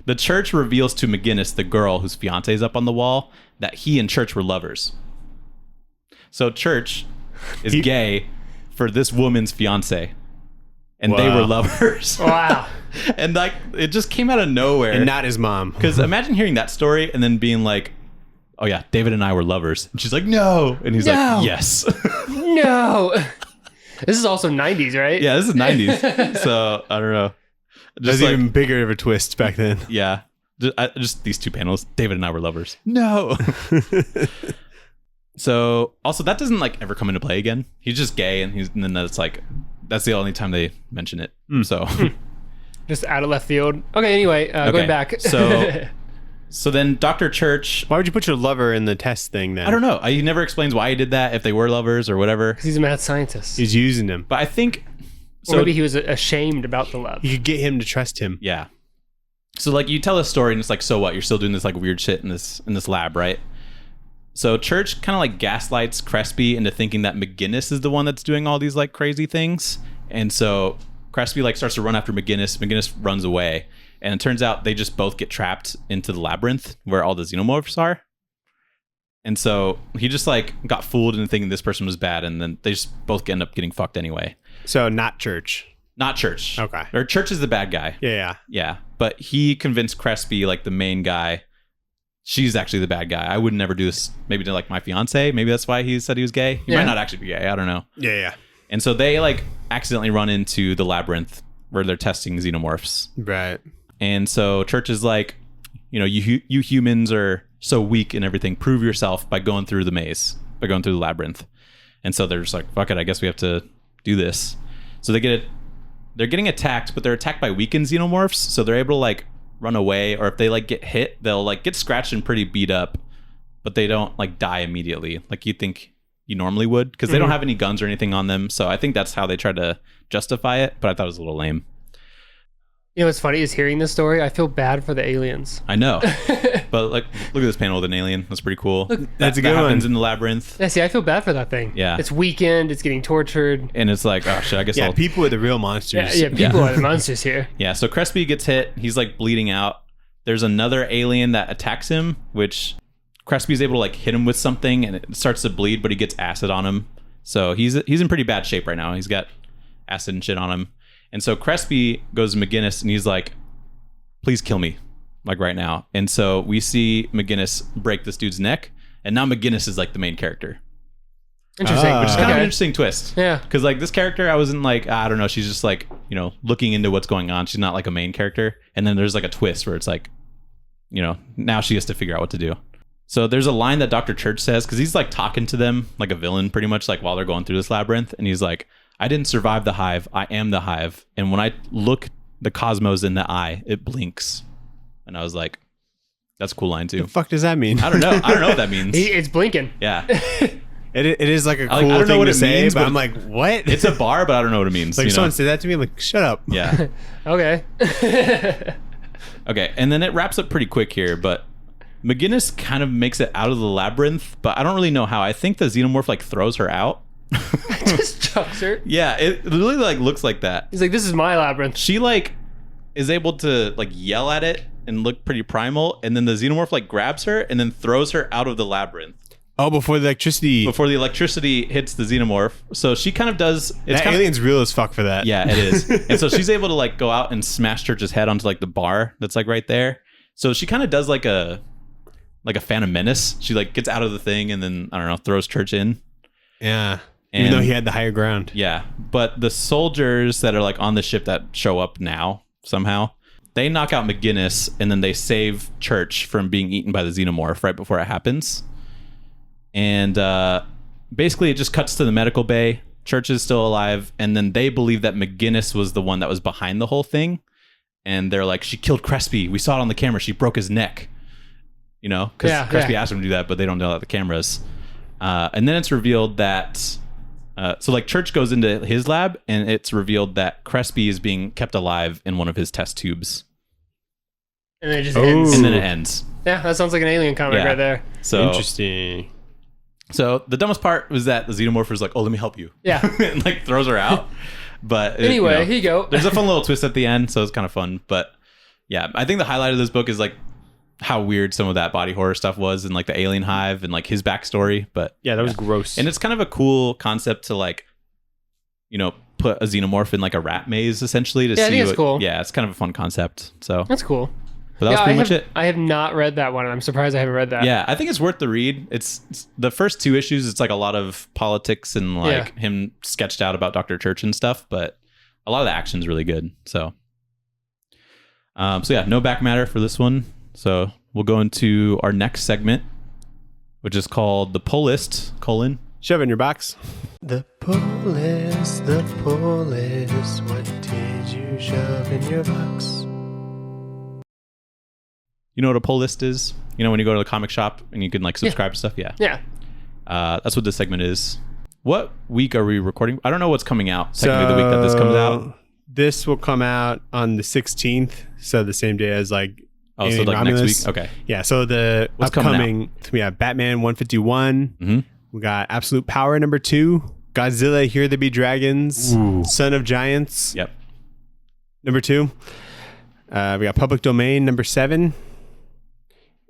the Church reveals to McGinnis, the girl whose fiance is up on the wall, that he and Church were lovers. So Church is gay for this woman's fiance. And they Wow. were lovers. Wow. And like it just came out of nowhere. And not his mom. Because imagine hearing that story and then being like, oh yeah, David and I were lovers. And she's like, no. And he's No. like, yes. No. This is also 90s, right? Yeah, this is 90s. So I don't know. That's Like, even bigger of a twist back then. yeah. Just these two panels. David and I were lovers. No. So also that doesn't like ever come into play again. He's just gay, and then that's the only time they mention it. So Just out of left field. Okay, anyway, going back. So then Dr. Church, Why would you put your lover in the test thing then? I don't know. He never explains why he did that, if they were lovers or whatever. He's a mad scientist. He's using him. But I think Or maybe he was ashamed about the love. You could get him to trust him. yeah. So like you tell a story and it's like, so what? You're still doing this like weird shit in this lab, right? So Church kind of like gaslights Crespi into thinking that McGinnis is the one that's doing all these like crazy things. And so Crespi like starts to run after McGinnis. McGinnis runs away. And it turns out they just both get trapped into the labyrinth where all the xenomorphs are. And so he just like got fooled into thinking this person was bad. And then they just both end up getting fucked anyway. So not Church. Not Church. Okay. Or Church is the bad guy. Yeah. Yeah. But he convinced Crespi, like the main guy, she's actually the bad guy. I would never do this maybe to like my fiance. Maybe that's why he said he was gay. He might not actually be gay. I don't know. Yeah. And so they like accidentally run into the labyrinth where they're testing xenomorphs. Right. And so Church is like, you know, you humans are so weak and everything. Prove yourself by going through the maze, by going through the labyrinth. And so they're just like, fuck it, I guess we have to do this. So they're getting attacked, but they're attacked by weakened xenomorphs. So they're able to like run away, or if they like get hit, they'll like get scratched and pretty beat up, but they don't like die immediately like you think you normally would, because they don't have any guns or anything on them. So I think that's how they try to justify it, but I thought it was a little lame. You know what's funny is hearing this story, I feel bad for the aliens. I know. But like, look at this panel with an alien. That's pretty cool. That's a good that happens one. in the labyrinth. Yeah, see, I feel bad for that thing. Yeah. It's weakened, it's getting tortured. And it's like, oh shit, I guess Yeah, I'll... people are the real monsters. Yeah, people are the monsters here. Yeah, so Crespi gets hit. He's like bleeding out. There's another alien that attacks him, which Crespi's able to like hit him with something and it starts to bleed, but he gets acid on him. So he's in pretty bad shape right now. He's got acid and shit on him. And so Crespi goes to McGinnis and he's like, please kill me, like right now. And so we see McGinnis break this dude's neck, and now McGinnis is like the main character. Interesting. Which is kind of an interesting twist. Yeah. Because like this character, I wasn't like, I don't know, she's just like, you know, looking into what's going on. She's not like a main character. And then there's like a twist where it's like, you know, now she has to figure out what to do. So there's a line that Dr. Church says, because he's like talking to them like a villain pretty much, like while they're going through this labyrinth. And he's like, I didn't survive the hive. I am the hive. And when I look the cosmos in the eye, it blinks. And I was like, that's a cool line too. The fuck does that mean? I don't know. I don't know what that means. It's blinking. Yeah. It is like a cool I don't know thing what to it say, means, but but I'm like, what? It's a bar, but I don't know what it means. like you if someone know? said that to me, I'm like, shut up. Yeah. Okay. Okay. And then it wraps up pretty quick here, but McGinnis kind of makes it out of the labyrinth, but I don't really know how. I think the xenomorph like throws her out. Just chucks her. Yeah, it really like looks like that. He's like, this is my labyrinth. She like is able to like yell at it and look pretty primal, and then the xenomorph like grabs her and then throws her out of the labyrinth Oh, before the electricity. before the electricity hits the xenomorph. So she kind of does. It's that kind alien's real as fuck for that. Yeah, it is. And so she's able to like go out and smash Church's head onto like the bar that's like right there. So she kind of does like a Phantom Menace. She like gets out of the thing and then I don't know, throws Church in. Yeah. And, Even though he had the higher ground. Yeah, but the soldiers that are like on the ship that show up now somehow, they knock out McGinnis and then they save Church from being eaten by the xenomorph right before it happens. And basically it just cuts to the medical bay. Church is still alive, and then they believe that McGinnis was the one that was behind the whole thing. And they're like, she killed Crespi. We saw it on the camera. She broke his neck. You know, because Crespi asked him to do that, but they don't know that the cameras. And then it's revealed that so like Church goes into his lab and it's revealed that Crespi is being kept alive in one of his test tubes. And then it just ends. And then it ends. Yeah, that sounds like an alien comic right there. So Interesting. So the dumbest part was that the xenomorph is like, oh, let me help you. Yeah. And like throws her out. But Anyway, here you go. There's a fun little twist at the end, so it's kind of fun. But yeah, I think the highlight of this book is like how weird some of that body horror stuff was, and like the alien hive and like his backstory. But Yeah, that was gross. and it's kind of a cool concept to like, you know, put a xenomorph in like a rat maze essentially to see I think it's what, cool. Yeah, it's kind of a fun concept. So That's cool. But that was pretty much it. I have not read that one. I'm surprised I haven't read that. Yeah, I think it's worth the read. It's the first 2 issues. It's like a lot of politics and like him sketched out about Dr. Church and stuff, but a lot of the action's really good. So yeah, no back matter for this one. So we'll go into our next segment, which is called the pull list, : Shove it in your box. The pull list, what did you shove in your box? You know what a pull list is? You know when you go to the comic shop and you can like subscribe to stuff? Yeah. Yeah. That's what this segment is. What week are we recording? I don't know what's coming out. Technically the week that this comes out. This will come out on the 16th. So the same day as like so like Romulus. next week? Okay. Yeah. So the What's coming upcoming, we have Batman 151. Mm-hmm. We got Absolute Power number 2. Godzilla, Here There Be Dragons. Ooh. Son of Giants. Yep. Number 2. We got Public Domain number 7.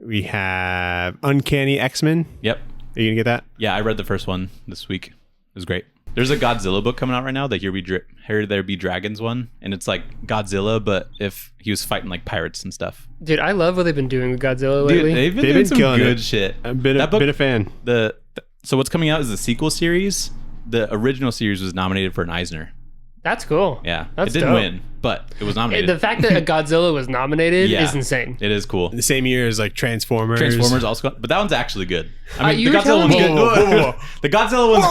We have Uncanny X-Men. Yep. Are you going to get that? Yeah, I read the first one this week. It was great. There's a Godzilla book coming out right now, the Here There Be Dragons one. And it's like Godzilla, but if he was fighting like pirates and stuff. Dude, I love what they've been doing with Godzilla lately. Dude, they've been doing some killing good it. shit. I've been a fan. So what's coming out is the sequel series. The original series was nominated for an Eisner. That's cool. Yeah. That's it didn't dope. win, but it was nominated. The fact that a Godzilla was nominated is insane. It is cool. The same year as like Transformers. Transformers also, but that one's actually good. I mean, you the were Godzilla telling one's me- good. Whoa. The Godzilla one's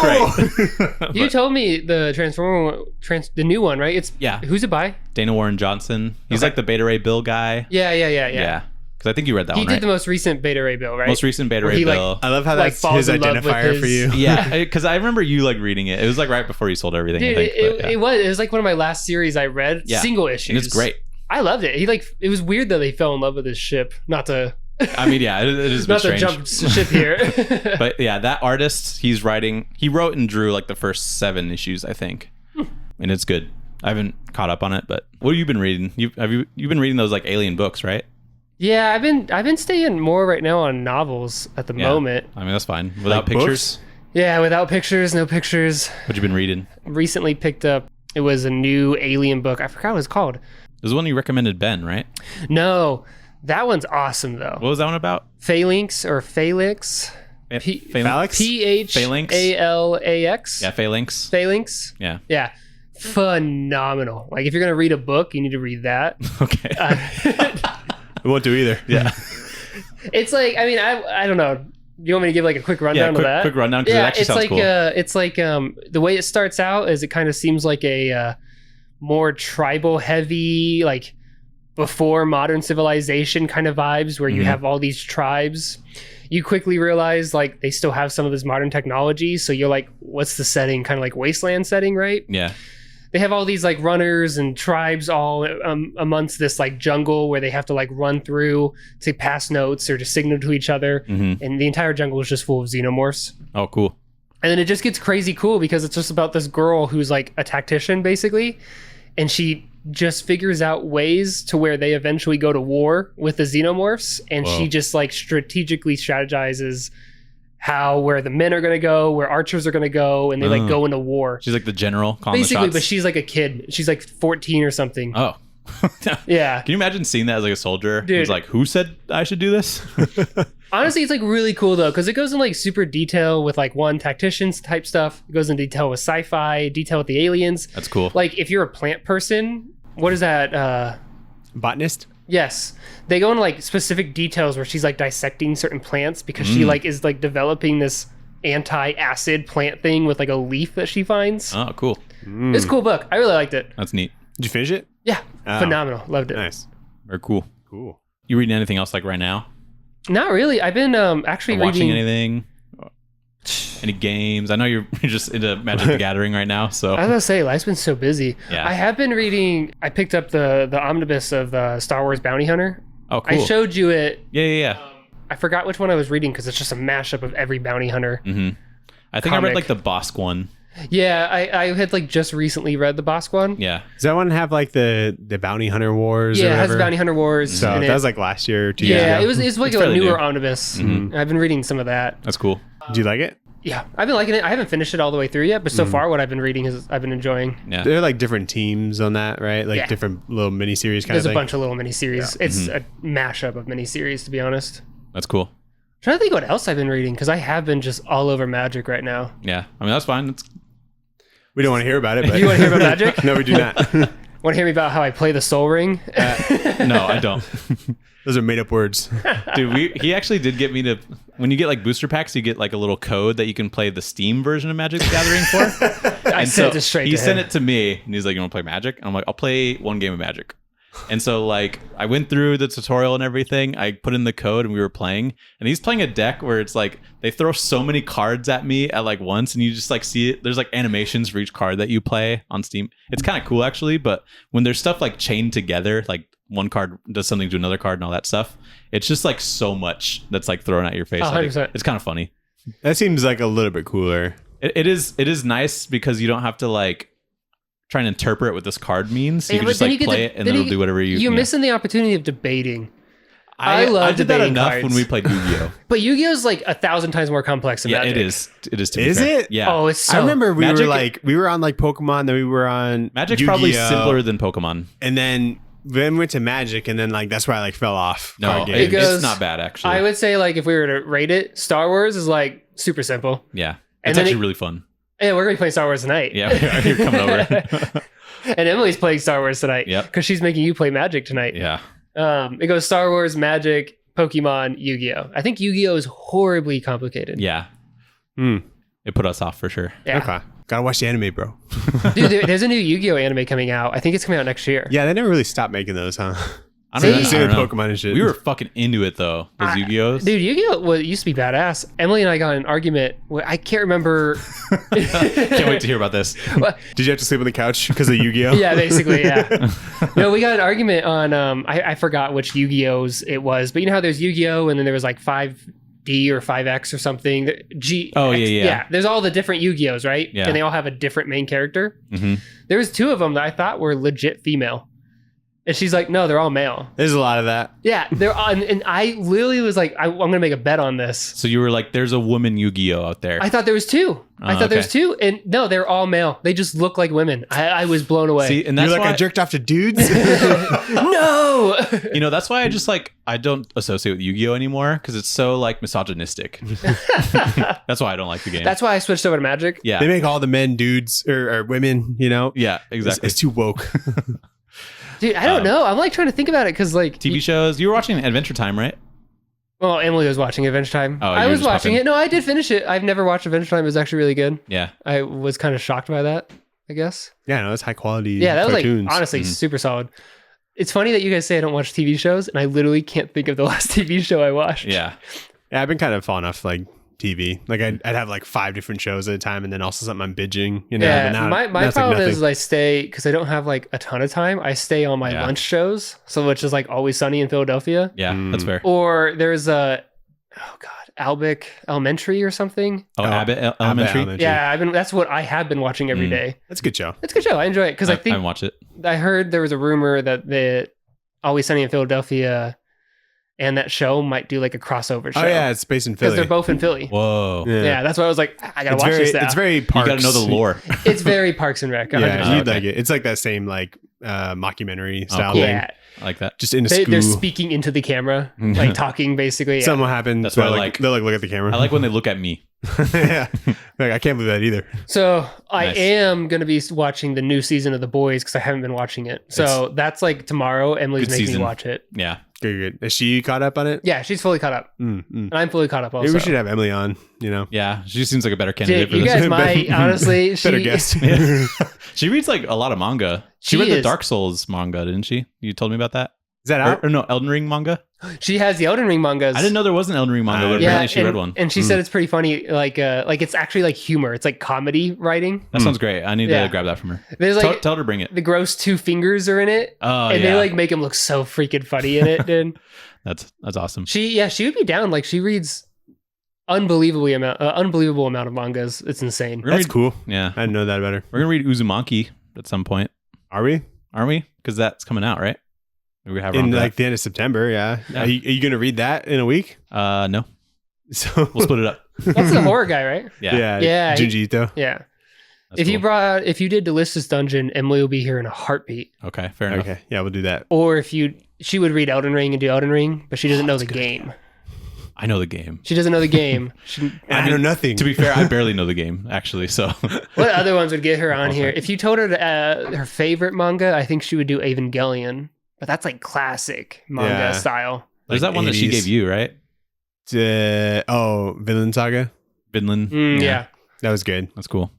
great. You told me the the new one, right? It's Yeah. Who's it by? Dana Warren Johnson. He's like the Beta Ray Bill guy. Yeah. Yeah. Because I think you read that He one, did right? the most recent Beta Ray Bill, right? Most recent Beta Where Ray he, like, Bill. I love how Like, that's falls his in love with identifier his- for you. Yeah, because I remember you like reading it. It was like right before you sold everything. Dude, I think, but, yeah. it was like one of my last series I read. Yeah. Single issues. And it's great. I loved it. It was weird that they fell in love with his ship. Not to I mean, yeah, it is a bit not to strange. jump ship here. But yeah, that artist, he wrote and drew like the first 7 issues, I think, and it's good. I haven't caught up on it, but what have you been reading? You've been reading those like alien books, right? Yeah, I've been staying more right now on novels at the Yeah. moment. I mean, that's fine. Without Like pictures, books? Yeah, without pictures, no pictures. what you been reading? Recently picked up. It was a new alien book. I forgot what it's called. There's one you recommended, Ben, right? No, that one's awesome though. What was that one about? Phalanx or Phalanx. Phalanx? Phalax. Yeah, Phalanx. Phalanx. Yeah. Yeah. Phenomenal. Like if you're gonna read a book, you need to read that. Okay. We won't do either. Yeah. It's like, I mean, I don't know. You want me to give like a quick rundown of that? Quick rundown because it actually sounds cool. It's like the way it starts out is it kind of seems like a more tribal heavy, like before modern civilization kind of vibes where you have all these tribes. You quickly realize like they still have some of this modern technology. So you're like, what's the setting? Kind of like wasteland setting, right? Yeah. They have all these like runners and tribes all amongst this like jungle where they have to like run through to pass notes or to signal to each other. Mm-hmm. And the entire jungle is just full of xenomorphs. Oh, cool. And then it just gets crazy cool because it's just about this girl who's like a tactician basically. And she just figures out ways to where they eventually go to war with the xenomorphs. And Whoa. she just like strategically strategizes where the men are going to go, where archers are going to go. And they like go into war. She's like the general calling Basically, the but shots. she's like a kid. She's like 14 or something. Oh. Yeah. Can you imagine seeing that as like a soldier? Dude. Who's like, who said I should do this? Honestly, it's like really cool though, because it goes in like super detail with like tacticians type stuff. It goes in detail with sci-fi, detail with the aliens. That's cool. Like if you're a plant person, what is that? Botanist? Yes. They go into like specific details where she's like dissecting certain plants because she like is like developing this anti-acid plant thing with like a leaf that she finds. Oh, cool. It's a cool book. I really liked it. That's neat. Did you finish it? Yeah. Oh. Phenomenal. Loved it. Nice. Very cool. Cool. You reading anything else like right now? Not really. I've been actually Or watching reading anything? Any games? I know you're just into Magic the Gathering right now, so I was gonna say life's been so busy. Yeah. I have been reading. I picked up the omnibus of the Star Wars Bounty Hunter. oh, cool. I showed you it. Yeah. I forgot which one I was reading because it's just a mashup of every bounty hunter. Mm-hmm. I think I read Comic. like the Bosk one. Yeah, I had like just recently read the Bosk one. Yeah. Does that one have like the Bounty Hunter Wars? or Yeah, it has whatever? Bounty Hunter Wars. So in that it. was like last year or 2 years Yeah, ago. it's like It's a fairly newer new. omnibus. Mhm. I've been reading some of that. That's cool. Did you like it? Yeah, I've been liking it. I haven't finished it all the way through yet, but so far what I've been reading is I've been enjoying. Yeah. They're like different teams on that, right? Like Yeah. different little miniseries kind There's of a thing. bunch of little miniseries. It's a mashup of miniseries, to be honest. That's cool. I'm trying to think what else I've been reading because I have been just all over Magic right now. Yeah. I mean, that's fine. We don't want to hear about it, but You want to hear about Magic? no, we do not. Want to hear me about how I play the Soul Ring? No, I don't. Those are made up words. Dude, he actually did get me to, when you get like booster packs, you get like a little code that you can play the Steam version of Magic the Gathering for. I sent it straight he to sent him. it to me and he's like, you want to play Magic? And I'm like, I'll play one game of Magic. And so like I went through the tutorial and everything. I put in the code and we were playing, and he's playing a deck where it's like they throw so many cards at me at like once, and you just like see it. There's like animations for each card that you play on Steam. It's kind of cool actually, but when there's stuff like chained together, like one card does something to another card and all that stuff, it's just like so much that's like thrown at your face. I think 100%. it's kind of funny. That seems like a little bit cooler. It is nice because you don't have to like try and interpret what this card means. You Yeah, can but just then like you get play to- it and then then you it'll do whatever you. You're yeah. missing the opportunity of debating. I love did that debating enough cards. when we played Yu-Gi-Oh. But Yu-Gi-Oh is like 1,000 times more complex than Yeah, Magic. it is. It is. To be Is fair. it? Yeah. Oh, it's so... I remember Magic- we were on like Pokemon, then we were on Magic's Yu-Gi-Oh, probably simpler than Pokemon. and then we went to Magic, and then like that's where I like fell off. No, card it, games. goes- it's not bad actually. I would say like if we were to rate it, Star Wars is like super simple. Yeah, And it's then actually it- really fun. And we're going to be playing Star Wars tonight. Yeah, you're coming over. And Emily's playing Star Wars tonight. Yep. Because she's making you play Magic tonight. Yeah, It goes Star Wars, Magic, Pokemon, Yu-Gi-Oh. I think Yu-Gi-Oh is horribly complicated. yeah. Hmm. It put us off for sure. Yeah. Okay, gotta watch the anime, bro. Dude, there's a new Yu-Gi-Oh anime coming out. I think it's coming out next year. Yeah, they never really stopped making those, huh? I don't know. Same I with don't know. Pokemon and shit. We were fucking into it though. Those Yu-Gi-Ohs. Dude, Yu-Gi-Oh used to be badass. Emily and I got in an argument. I can't remember. Can't wait to hear about this. Did you have to sleep on the couch because of Yu-Gi-Oh? Yeah, basically, yeah. No, we got an argument on I forgot which Yu-Gi-Ohs it was, but you know how there's Yu-Gi-Oh and then there was like 5D or 5X or something. G. Oh, X, yeah. There's all the different Yu-Gi-Ohs, right? Yeah. And they all have a different main character. hmm There was two of them that I thought were legit female. And she's like, no, they're all male. There's a lot of that. Yeah, they're on. And I literally was like, I'm going to make a bet on this. So you were like, "There's a woman Yu-Gi-Oh out there." I thought there was two. I thought there was okay. two. And no, they're all male. They just look like women. I was blown away. See, and You're that's like, why I jerked off to dudes? No! that's why I just like I don't associate with Yu-Gi-Oh anymore because it's so like misogynistic. That's why I don't like the game. That's why I switched over to Magic. yeah, They make all the men dudes or women, you know? yeah, It's, exactly. it's too woke. Dude, I don't know. I'm like trying to think about it because like TV shows. You were watching Adventure Time, right? well, Emily was watching Adventure Time. Oh, I you were was just watching popping. it. No, I did finish it. I've never watched Adventure Time. It was actually really good. Yeah. I was kind of shocked by that, I guess. Yeah, no, that's high quality Yeah, that was cartoons. like honestly super solid. It's funny that you guys say I don't watch TV shows, and I literally can't think of the last TV show I watched. Yeah. Yeah, I've been kind of falling off like TV. Like I'd have like 5 different shows at a time, and then also something I'm binging. You know, Yeah, but now, my now it's like problem nothing. is I stay because I don't have like a ton of time. I stay on my Yeah. lunch shows, so which is like Always Sunny in Philadelphia, Yeah. That's fair. or there's a Albic Elementary or something. Oh, Abbott Elementary. Elementary. Yeah, that's what I have been watching every day. That's a good show. It's a good show. I enjoy it because I I think haven't watched it. I heard there was a rumor that the Always Sunny in Philadelphia and that show might do like a crossover show. Oh yeah, it's based in because Philly. they're both in Philly. Whoa. Yeah, that's why I was like, I gotta it's watch very, this now. It's very You Parks. got to know the lore. It's very Parks and Rec. 100%. Yeah, you'd okay. like it. It's like that same like mockumentary style cool. thing. Yeah, I like that. Just in a they're school. speaking into the camera, like talking basically. Yeah. Something will happen. That's so what I like, like. They'll like look at the camera. I like when they look at me. yeah. Like I can't believe that either. So I Nice. am going to be watching the new season of The Boys because I haven't been watching it. So that's like tomorrow. Emily's Good making season. me watch it. Yeah. Good. Is she caught up on it? Yeah, she's fully caught up, and I'm fully caught up also. Maybe we should have Emily on. You know, Yeah. She seems like a better candidate Dude, for you this. guys might honestly. better she, guess. She reads like a lot of manga. She She read the is- Dark Souls manga, didn't she? You told me about that. Is that out? Or no, Elden Ring manga. She has the Elden Ring mangas. I didn't know there was an Elden Ring manga, but Yeah, apparently she and, read one. and she said it's pretty funny. Like it's actually like humor. It's like comedy writing. That sounds great. I need Yeah. to grab that from her. There's like Tell her to bring it. the gross 2 fingers are in it, Oh, and yeah. they like make him look so freaking funny in it, dude. That's awesome. She would be down. Like she reads unbelievable amount of mangas. It's insane. We're gonna That's read, cool. Yeah. I didn't know that better. We're going to read Uzumaki at some point, Are we aren't we? Because that's coming out, right? Maybe we have it in on like the end of September? Yeah. Yeah. Are you going to read that in a week? No. So We'll split it up. That's the horror guy, right? Yeah. Yeah, he- Junji Ito. Yeah. That's If you did Delicious Dungeon, Emily will be here in a heartbeat. Okay, fair enough. Okay, yeah, we'll do that. Or if she would read Elden Ring and do Elden Ring, but she doesn't know the game. I know the game. She doesn't know the game. I know nothing. To be fair, I barely know the game actually. So What other ones would get her on here? If you told her her favorite manga, I think she would do Evangelion. But that's like classic manga Yeah. style. there's Like that one that she 80s. gave you, right? Vinland Saga. Vinland. Yeah. That was good. That's cool.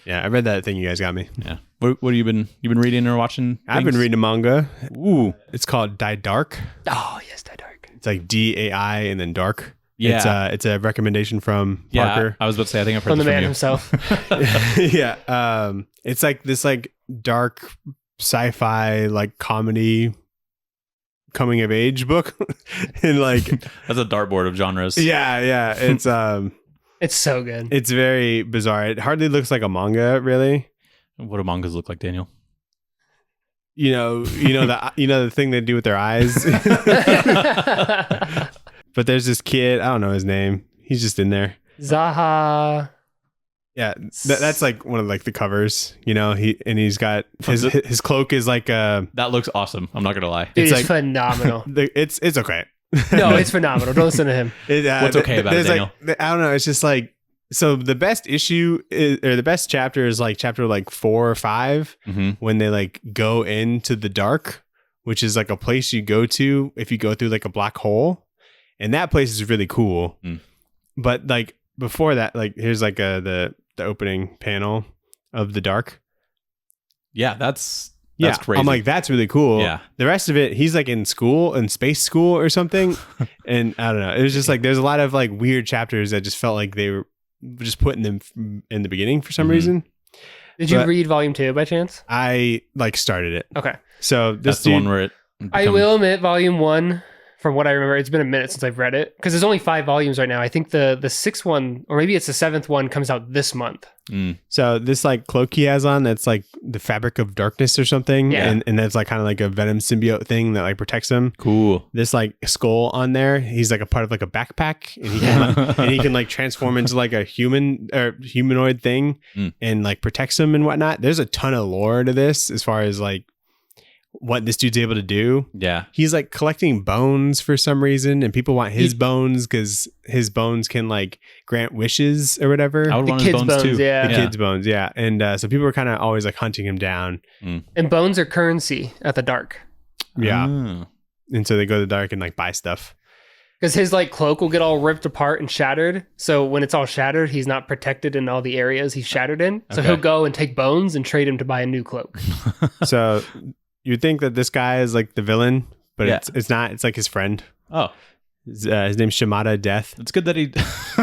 Yeah, I read that thing you guys got me. Yeah. What have you been reading or watching? I've been things? reading a manga. Ooh. It's called Die Dark. Oh, yes, that dark. It's like DAI and then dark. Yeah. It's a recommendation from Parker. I was about to say, I think I've heard From the this man you. himself. Yeah. It's like this like dark sci-fi like comedy coming of age book. And like That's a dartboard of genres. yeah. It's so good. It's very bizarre. It hardly looks like a manga, really. What do mangas look like, Daniel? You know the thing they do with their eyes. But there's this kid, I don't know his name. He's just in there. Zaha. Yeah, that's like one of like the covers, he's got his cloak is like That looks awesome. I'm not gonna lie. Dude, It's it's phenomenal. it's okay. No, it's phenomenal. Don't listen to him. What's okay about it, there's like, I don't know. It's just like, so the best issue or the best chapter is like chapter like 4 or 5 Mm-hmm. when they like go into the dark, which is like a place you go to if you go through like a black hole, and that place is really cool. Mm. But like before that, like here's like the opening panel of the dark. Yeah, that's Yeah, crazy. I'm like, that's really cool. Yeah. The rest of it, he's like in school, in space school or something. And I don't know. It was just like, there's a lot of like weird chapters that just felt like they were just putting them in the beginning for some Mhm. reason. Did you But- read volume 2 by chance? I like started it. Okay. So this that's the dude, one where it. I will admit, volume 1, from what I remember, it's been a minute since I've read it because there's only 5 volumes right now. I think the 6th one, or maybe it's the 7th one, comes out this month. so this like cloak he has on, that's like the fabric of darkness or something. Yeah. And that's like kind of like a venom symbiote thing that like protects him. Cool. This like skull on there, he's like a part of like a backpack, and he can like transform into like a human or humanoid thing and like protects him and whatnot. There's a ton of lore to this as far as like what this dude's able to do. Yeah. He's like collecting bones for some reason, and people want his bones because his bones can like grant wishes or whatever. I would The want his kids' bones too. bones, yeah. The kids' bones, yeah. And so people were kind of always like hunting him down. And bones are currency at the dark Yeah. Oh. And so they go to the dark and like buy stuff. because his like cloak will get all ripped apart and shattered. So when it's all shattered, he's not protected in all the areas he's shattered in. So Okay. he'll go and take bones and trade him to buy a new cloak. So you'd think that this guy is like the villain, but Yeah. it's not. It's like his friend. Oh, His name's Shimada Death. it's good that he.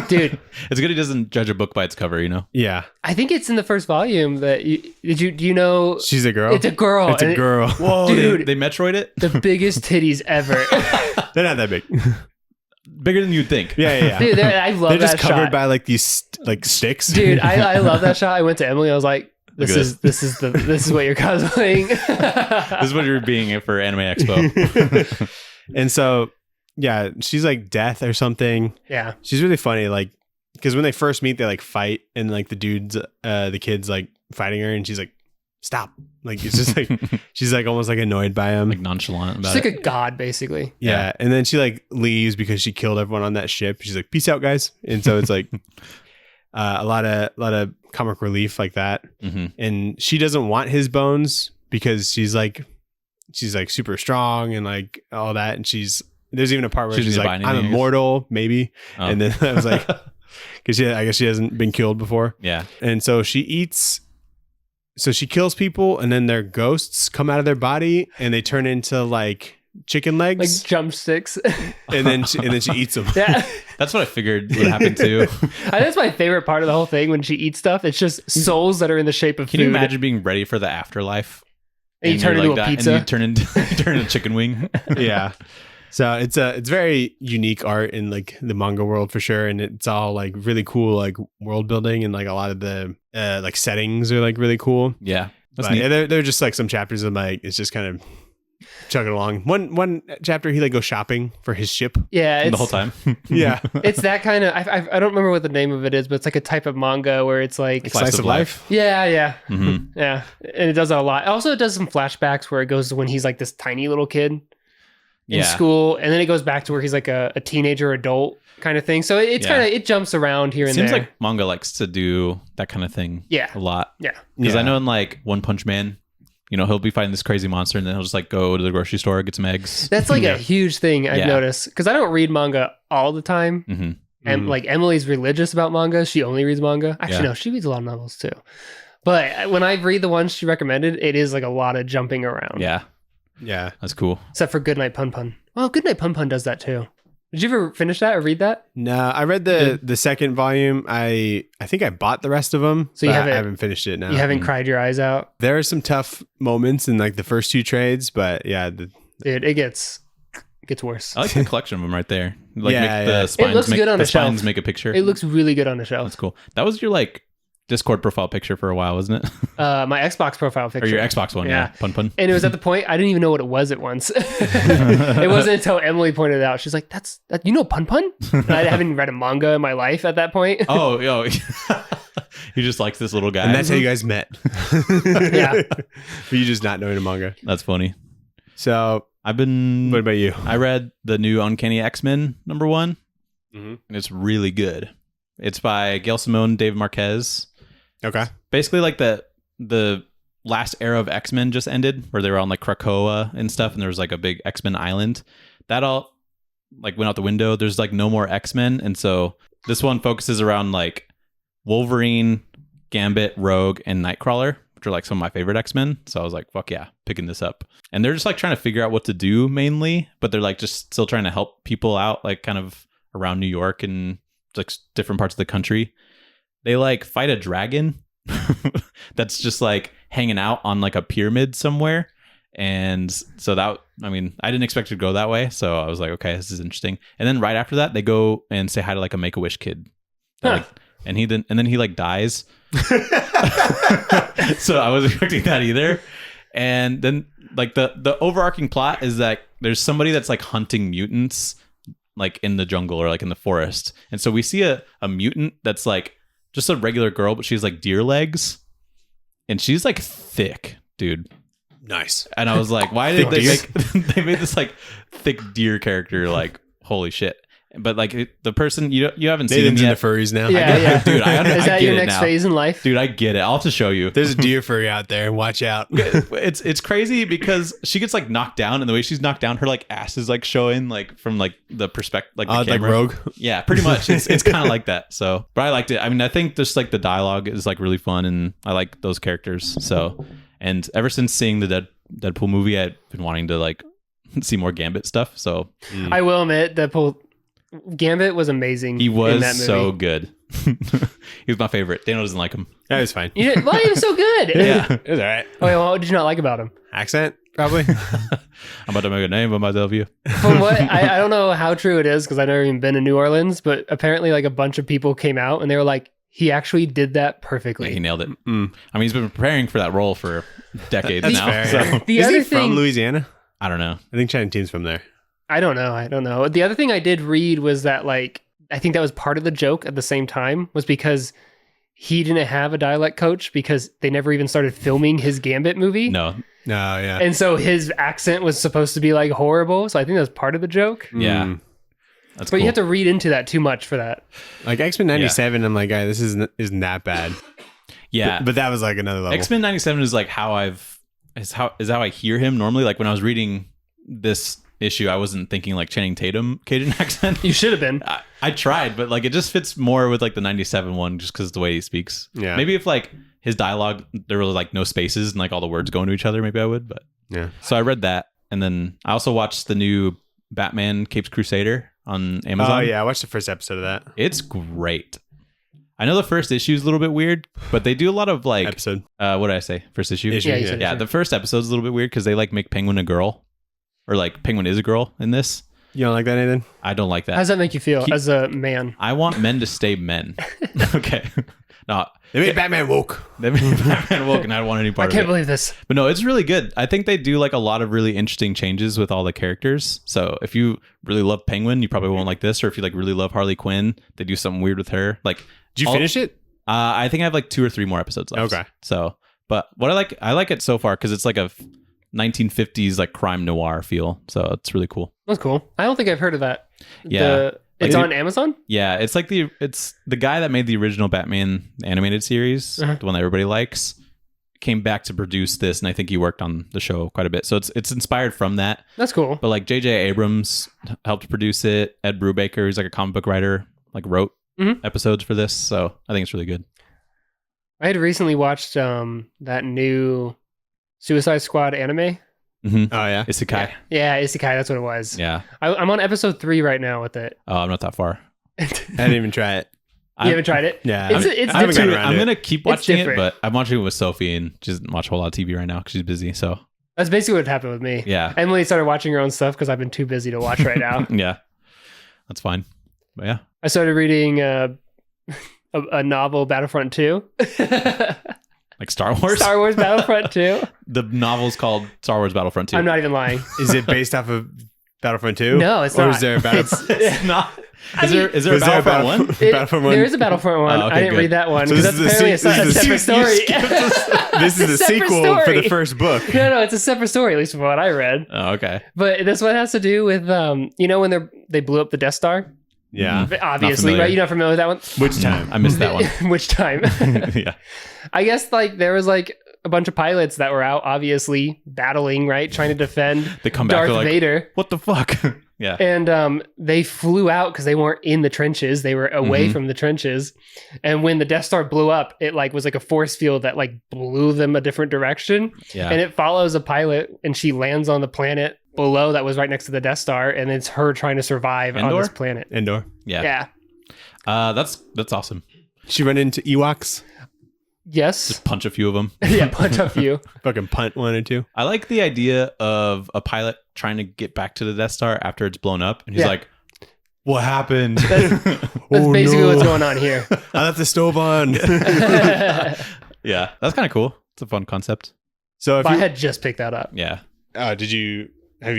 Dude. It's good he doesn't judge a book by its cover. You know. Yeah. I think it's in the first volume that do you know She's a girl. it's a girl. It's a and girl. Whoa, Dude. They Metroid it the biggest titties ever. They're not that big. bigger than you'd think. Yeah. Dude, I love They're that just covered shot. by like these like sticks. Dude, I love that shot. I went to Emily. I was like, Look this at is what you're cosplaying. This is what you're being for Anime Expo. And so, yeah, she's like Death or something. Yeah. She's really funny. Like, because when they first meet, they like fight, and like the kids like fighting her, and she's like, stop. Like, it's just like, she's like almost like annoyed by him. Like nonchalant about She's it. like a god, basically. Yeah. And then she like leaves because she killed everyone on that ship. She's like, peace out, guys. And so it's like a lot of comic relief like that. Mhm. And she doesn't want his bones because she's like super strong and like all that. And there's even a part where She she's doesn't like, buy I'm anything, I guess. immortal, maybe. Oh. And then I was like, because I guess she hasn't been killed before. Yeah. And so she kills people, and then their ghosts come out of their body and they turn into like chicken Like legs. drumsticks. and then she eats them. Yeah. That's what I figured would happen too. I think that's my favorite part of the whole thing when she eats stuff. It's just souls that are in the shape of Can food. you imagine being ready for the afterlife? And you turn you're into like a that, pizza. And you turn into a chicken wing. Yeah. So it's very unique art in like the manga world for sure, and it's all like really cool like world building, and like a lot of the like settings are like really cool. Yeah. That's But, neat. yeah, they're just like some chapters of like it's just kind of chugging along. One chapter, he like goes shopping for his ship. Yeah, it's, the whole time. Yeah. it's that kind of. I don't remember what the name of it is, but it's like a type of manga where it's like Slice of life. yeah, Mhm. yeah, and it does that a lot. Also, it does some flashbacks where it goes to when he's like this tiny little kid in Yeah. school, and then it goes back to where he's like a teenager adult kind of thing. So it's Yeah. kind of, it jumps around here and Seems there. like manga likes to do that kind of thing. Yeah. A lot. Yeah. Because Yeah. I know in like One Punch Man, you know, he'll be fighting this crazy monster and then he'll just like go to the grocery store, get some eggs. That's like a huge thing I've Yeah. noticed because I don't read manga all the time. hmm And like Emily's religious about manga. She only reads manga. Actually, Yeah. no, she reads a lot of novels too. But when I read the ones she recommended, it is like a lot of jumping around. Yeah. Yeah. That's cool. Except for Goodnight Pun Pun. Well, Goodnight Pun Pun does that too. Did you ever finish that or read that? No, I read the second volume. I think I bought the rest of them. So you but haven't- I haven't finished it now. You haven't cried your eyes out? There are some tough moments in like the first two trades, but yeah, Dude, it gets worse. I like the collection of them right there. Like Yeah, make yeah. the spines looks make, good on the a shelf. spines make a picture. It looks really good on the shelf. That's cool. That was your like Discord profile picture for a while, wasn't it? My Xbox profile picture. Or your Xbox one, yeah. Pun pun. And it was at the point I didn't even know what it was at once. It wasn't until Emily pointed it out. She's like, "That's that, you know Pun Pun?" And I haven't read a manga in my life at that point. Oh, yo. He just likes this little guy. and that's how you guys met. Yeah. But you just not knowing a manga. That's funny. So, I've been what about you? I read the new Uncanny X-Men #1, Mhm. and it's really good. It's by Gail Simone, David Marquez. Okay. Basically, like the last era of X-Men just ended, where they were on like Krakoa and stuff, and there was like a big X-Men island. That all like went out the window. There's like no more X-Men, and so this one focuses around like Wolverine, Gambit, Rogue, and Nightcrawler, which are like some of my favorite X-Men. So I was like, fuck yeah, picking this up. And they're just like trying to figure out what to do mainly, but they're like just still trying to help people out, like kind of around New York and like different parts of the country. They like fight a dragon that's just like hanging out on like a pyramid somewhere. And so that, I mean, I didn't expect it to go that way. So I was like, okay, this is interesting. And then right after that, they go and say hi to like a Make-A-Wish kid. Huh. Like, and then he like dies. So I wasn't expecting that either. And then like the overarching plot is that there's somebody that's like hunting mutants like in the jungle or like in the forest. And so we see a mutant that's like just a regular girl, but she's like deer legs. And she's like thick, dude. Nice. And I was like, why did they Thick make they made this like thick deer character? Like, holy shit. But like the person you haven't seen him Nathan's yet. into furries now. Yeah, yeah. Dude, Is that I get your it next now. phase in life? Dude, I get it. I'll have to show you. There's a deer furry out there. Watch out. It's crazy because she gets like knocked down, and the way she's knocked down, her like ass is like showing like from like the perspective, like the Like camera. Rogue. Yeah, pretty much. It's kind of like that. So, but I liked it. I mean, I think just like the dialogue is like really fun, and I like those characters. So, and ever since seeing the Deadpool movie, I've been wanting to like see more Gambit stuff. So I will admit that Gambit was amazing. he in was that movie. so good. He was my favorite. Daniel doesn't like him. That was fine. You did, why he was so good? Yeah, It was all right. Oh, well, what did you not like about him? Accent, probably. I'm about to make a name of myself. You. From what I don't know how true it is because I've never even been to New Orleans, but apparently like a bunch of people came out and they were like, he actually did that perfectly. Yeah, he nailed it. Mm. I mean, he's been preparing for that role for decades That's now. fair. So The Is other he from thing, Louisiana? I don't know. I think Channing Tatum's from there. I don't know. The other thing I did read was that like I think that was part of the joke at the same time was because he didn't have a dialect coach because they never even started filming his Gambit movie. No. No, yeah. And so his accent was supposed to be like horrible. So I think that was part of the joke. Yeah. Mm. That's But cool. you have to read into that too much for that. Like X-Men 97, I'm like, this isn't that bad. Yeah. But that was like another level. X-Men 97 is like how how I hear him normally. Like when I was reading this issue, I wasn't thinking like Channing Tatum Cajun accent. You should have been. I tried, but like it just fits more with like the 97 one just because of the way he speaks. Yeah. Maybe if like his dialogue, there was like no spaces and like all the words going to each other, maybe I would. But Yeah. so I read that. And then I also watched the new Batman Capes Crusader on Amazon. Oh, yeah. I watched the first episode of that It's great. I know the first issue is a little bit weird, but they do a lot of like, episode. what did I say? First issue? Issue, Yeah, you yeah. said Yeah, it. the first episode is a little bit weird because they like make Penguin a girl, or like Penguin is a girl in this. You don't like that, Nathan? I don't like How that. does that make you feel He- as a man? I want men to stay men. Okay. No, They made Batman woke. they made Batman woke, and I don't want any I part can't of it. believe this. But no, it's really good. I think they do like a lot of really interesting changes with all the characters. So if you really love Penguin, you probably won't like this. Or if you like really love Harley Quinn, they do something weird with her. Like, Did you finish it? I think I have like 2 or 3 more episodes left. Okay. So, but what I like it so far because it's like a 1950s like crime noir feel. So it's really cool. That's cool. I don't think I've heard of that. Yeah. It's Like- on Amazon? Yeah, it's like it's the guy that made the original Batman animated series, the one that everybody likes, came back to produce this, and I think he worked on the show quite a bit. So it's inspired from that. That's cool. But like J.J. Abrams helped produce it. Ed Brubaker, who's like a comic book writer, like wrote episodes for this. So I think it's really good. I had recently watched that new Suicide Squad anime. Mm-hmm. Oh yeah. Isekai. Yeah, Isekai, that's what it was. Yeah. I'm on episode 3 right now with it. Oh, I'm not that far. I didn't even try it. You haven't tried it? Yeah. It's I haven't gotten different. around I'm it. gonna keep watching it, different. but I'm watching it with Sophie, and she doesn't watch a whole lot of TV right now because she's busy. So That's basically what happened with me. yeah, Emily started watching her own stuff because I've been too busy to watch right now. yeah, that's fine. But yeah, I started reading a novel, Battlefront 2. like Star Wars. Star Wars Battlefront 2. The novel's called Star Wars Battlefront 2. I'm not even lying. Is it based off of Battlefront 2? No, it's or not. is there a Battle? It's not. Is there a Was there a Battlefront 1? Battlefront 1? There is a Battlefront 1. Oh, okay, I didn't good. read that one So because this that's is the apparently a se- separate this is the- story. This is It's a a separate sequel for story. the first book. No, it's a separate story, at least from what I read. Oh, okay. But this one has to do with, when they blew up the Death Star? Yeah. Obviously, familiar. right? You're not familiar with that one? Which time? I missed that one. Which time? Yeah. I guess like there was like a bunch of pilots that were out, obviously battling, right, trying to defend They come back, Darth they're like, Vader, what the fuck? Yeah. and they flew out because they weren't in the trenches; they were away Mhm. from the trenches. And when the Death Star blew up, it like was like a force field that like blew them a different direction. Yeah. And it follows a pilot, and she lands on the planet below that was right next to the Death Star, and it's her trying to survive on Endor? this planet. Endor. Yeah. Yeah. That's awesome. She run into Ewoks. Yes. Punch a few of them. Yeah. Punch a few. Fucking punt one or two. I like the idea of a pilot trying to get back to the Death Star after it's blown up, and he's Yeah. like, "What happened?" That's Oh, basically no. what's going on here. I left the stove on. Yeah, that's kind of cool. It's a fun concept. So if I you, had just picked that up. Yeah. have you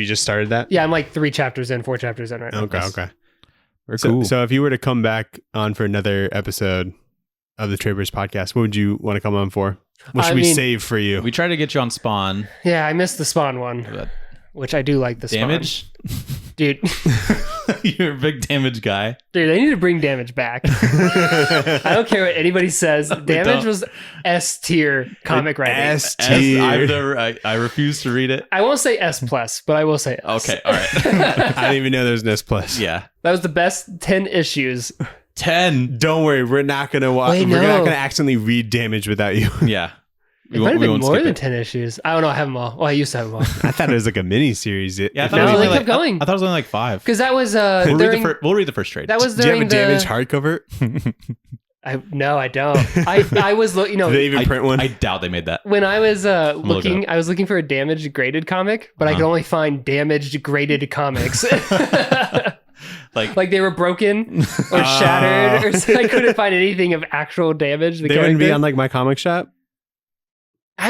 just started that? Yeah, I'm like 4 chapters in right now. Okay. Nice. Okay. Very So, cool. so if you were to come back on for another episode of the Traders podcast, what would you want to come on for? What should I we mean- save for you? we tried to get you on Spawn. Yeah, I missed the Spawn one, But which I do like the Spawn. damage. Dude, You're a big damage guy. they need to bring Damage back. I don't care what anybody says. Damage don't. was S tier comic writing. S As tier. I refuse to read it. I won't say S plus, but I will say S. Okay, all right. I didn't even know there was an S plus. Yeah. That was the best 10 issues. 10. Don't worry, we're not gonna watch. Wait, We're no. not gonna accidentally read Damage without you. Yeah. It might have been more skip than it. 10 issues. I don't know. I have them all. Well, I used to have them all. I thought it was like a mini series. Yeah, I If thought it No, was they only kept like, going. I thought it was only like 5. Because that was We'll during... read the first trade. That was Do you have during a Damage the... hardcover? No, I don't. I was looking, Do they even print one? I doubt they made that. when I was look it looking, I was looking for a damaged graded comic, but I could only find damaged graded comics. Like they were broken or shattered, or so I couldn't find anything of actual damage. They wouldn't be on like my comic shop.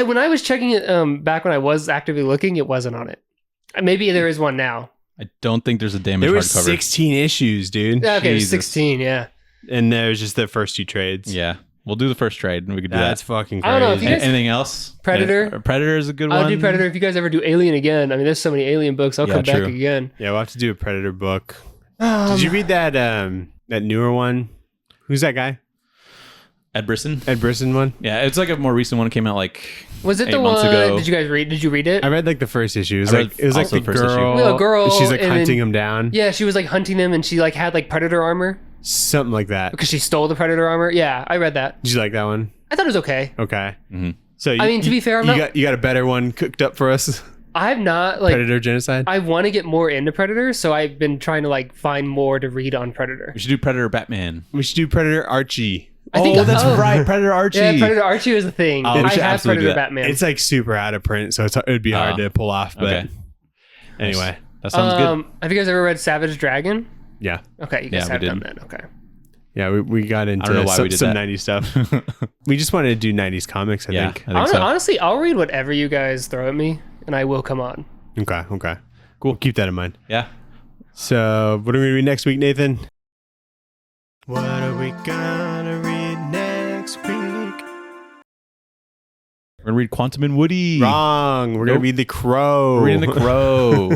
When I was checking it back when I was actively looking, it wasn't on it. Maybe there is one now. I don't think there's a damage There were hardcover. 16 issues, dude. Yeah, okay, Jesus. 16. Yeah, And there was just the first 2 trades. Yeah. We'll do the first trade and we could do That's that. fucking I don't know, if crazy. you guys- Anything else? Predator? Predator is a good one. I'll do Predator. If you guys ever do Alien again, I mean, there's so many Alien books. I'll Yeah, come back true. again. Yeah, we'll have to do a Predator book. Did you read that that newer one? Who's that guy? Ed Brisson. Ed Brisson one? Yeah, it's like a more recent one. It came out like Was it 8 the months one? ago. Did you guys read? Did you read it? I read like the first issue. It was I read like it was like also the the first issue. girl. Little girl, She's like and hunting then- him down. Yeah, she was like hunting him, and she like had like predator armor Something like that. because she stole the predator armor. Yeah, I read that. Did you like that one? I thought it was okay. Okay. Mhm. So I mean, to be fair, I'm you not- got a better one cooked up for us. I'm not like Predator Genocide. I want to get more into Predator, so I've been trying to like find more to read on Predator. we should do Predator Batman. We should do Predator Archie. I think- that's oh. right, Predator Archie. Yeah, Predator Archie was a thing. Oh, we I should have absolutely do Predator that. Batman. It's like super out of print, so it would be hard to pull off. But Okay. anyway, That sounds good. Have you guys ever read Savage Dragon? yeah. Okay, you guys Yeah, we have done did. that. Okay. Yeah, we got into don't know why we did some that. 90s stuff. We just wanted to do 90s comics, I think. I think so. Honestly, I'll read whatever you guys throw at me, and I will come on. Okay. Cool. Keep that in mind. Yeah. So, what are we going to read next week, Nathan? What are we gonna read next week? We're gonna read Quantum and Woody. Wrong. We're going to Nope. read The Crow. We're reading The Crow.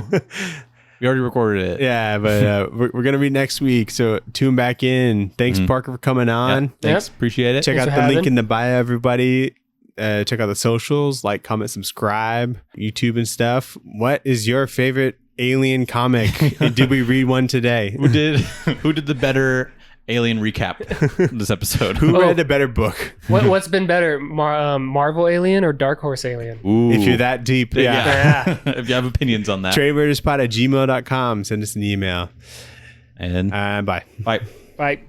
We already recorded it. Yeah, but we're going to read next week. So, tune back in. Thanks, Parker, for coming on. Yeah, thanks. Yep. Appreciate it. Check Thanks out for the link having. in the bio, everybody. Check out the socials, like, comment, subscribe, YouTube and stuff. What is your favorite alien comic? Did we read one today? Who did the better alien recap this episode? Who read a better book? What's been better, Marvel Alien or Dark Horse Alien? Ooh. If you're that deep, Yeah. If you have opinions on that. Tradermurderspot@gmail.com. Send us an email. And Bye. bye. Bye.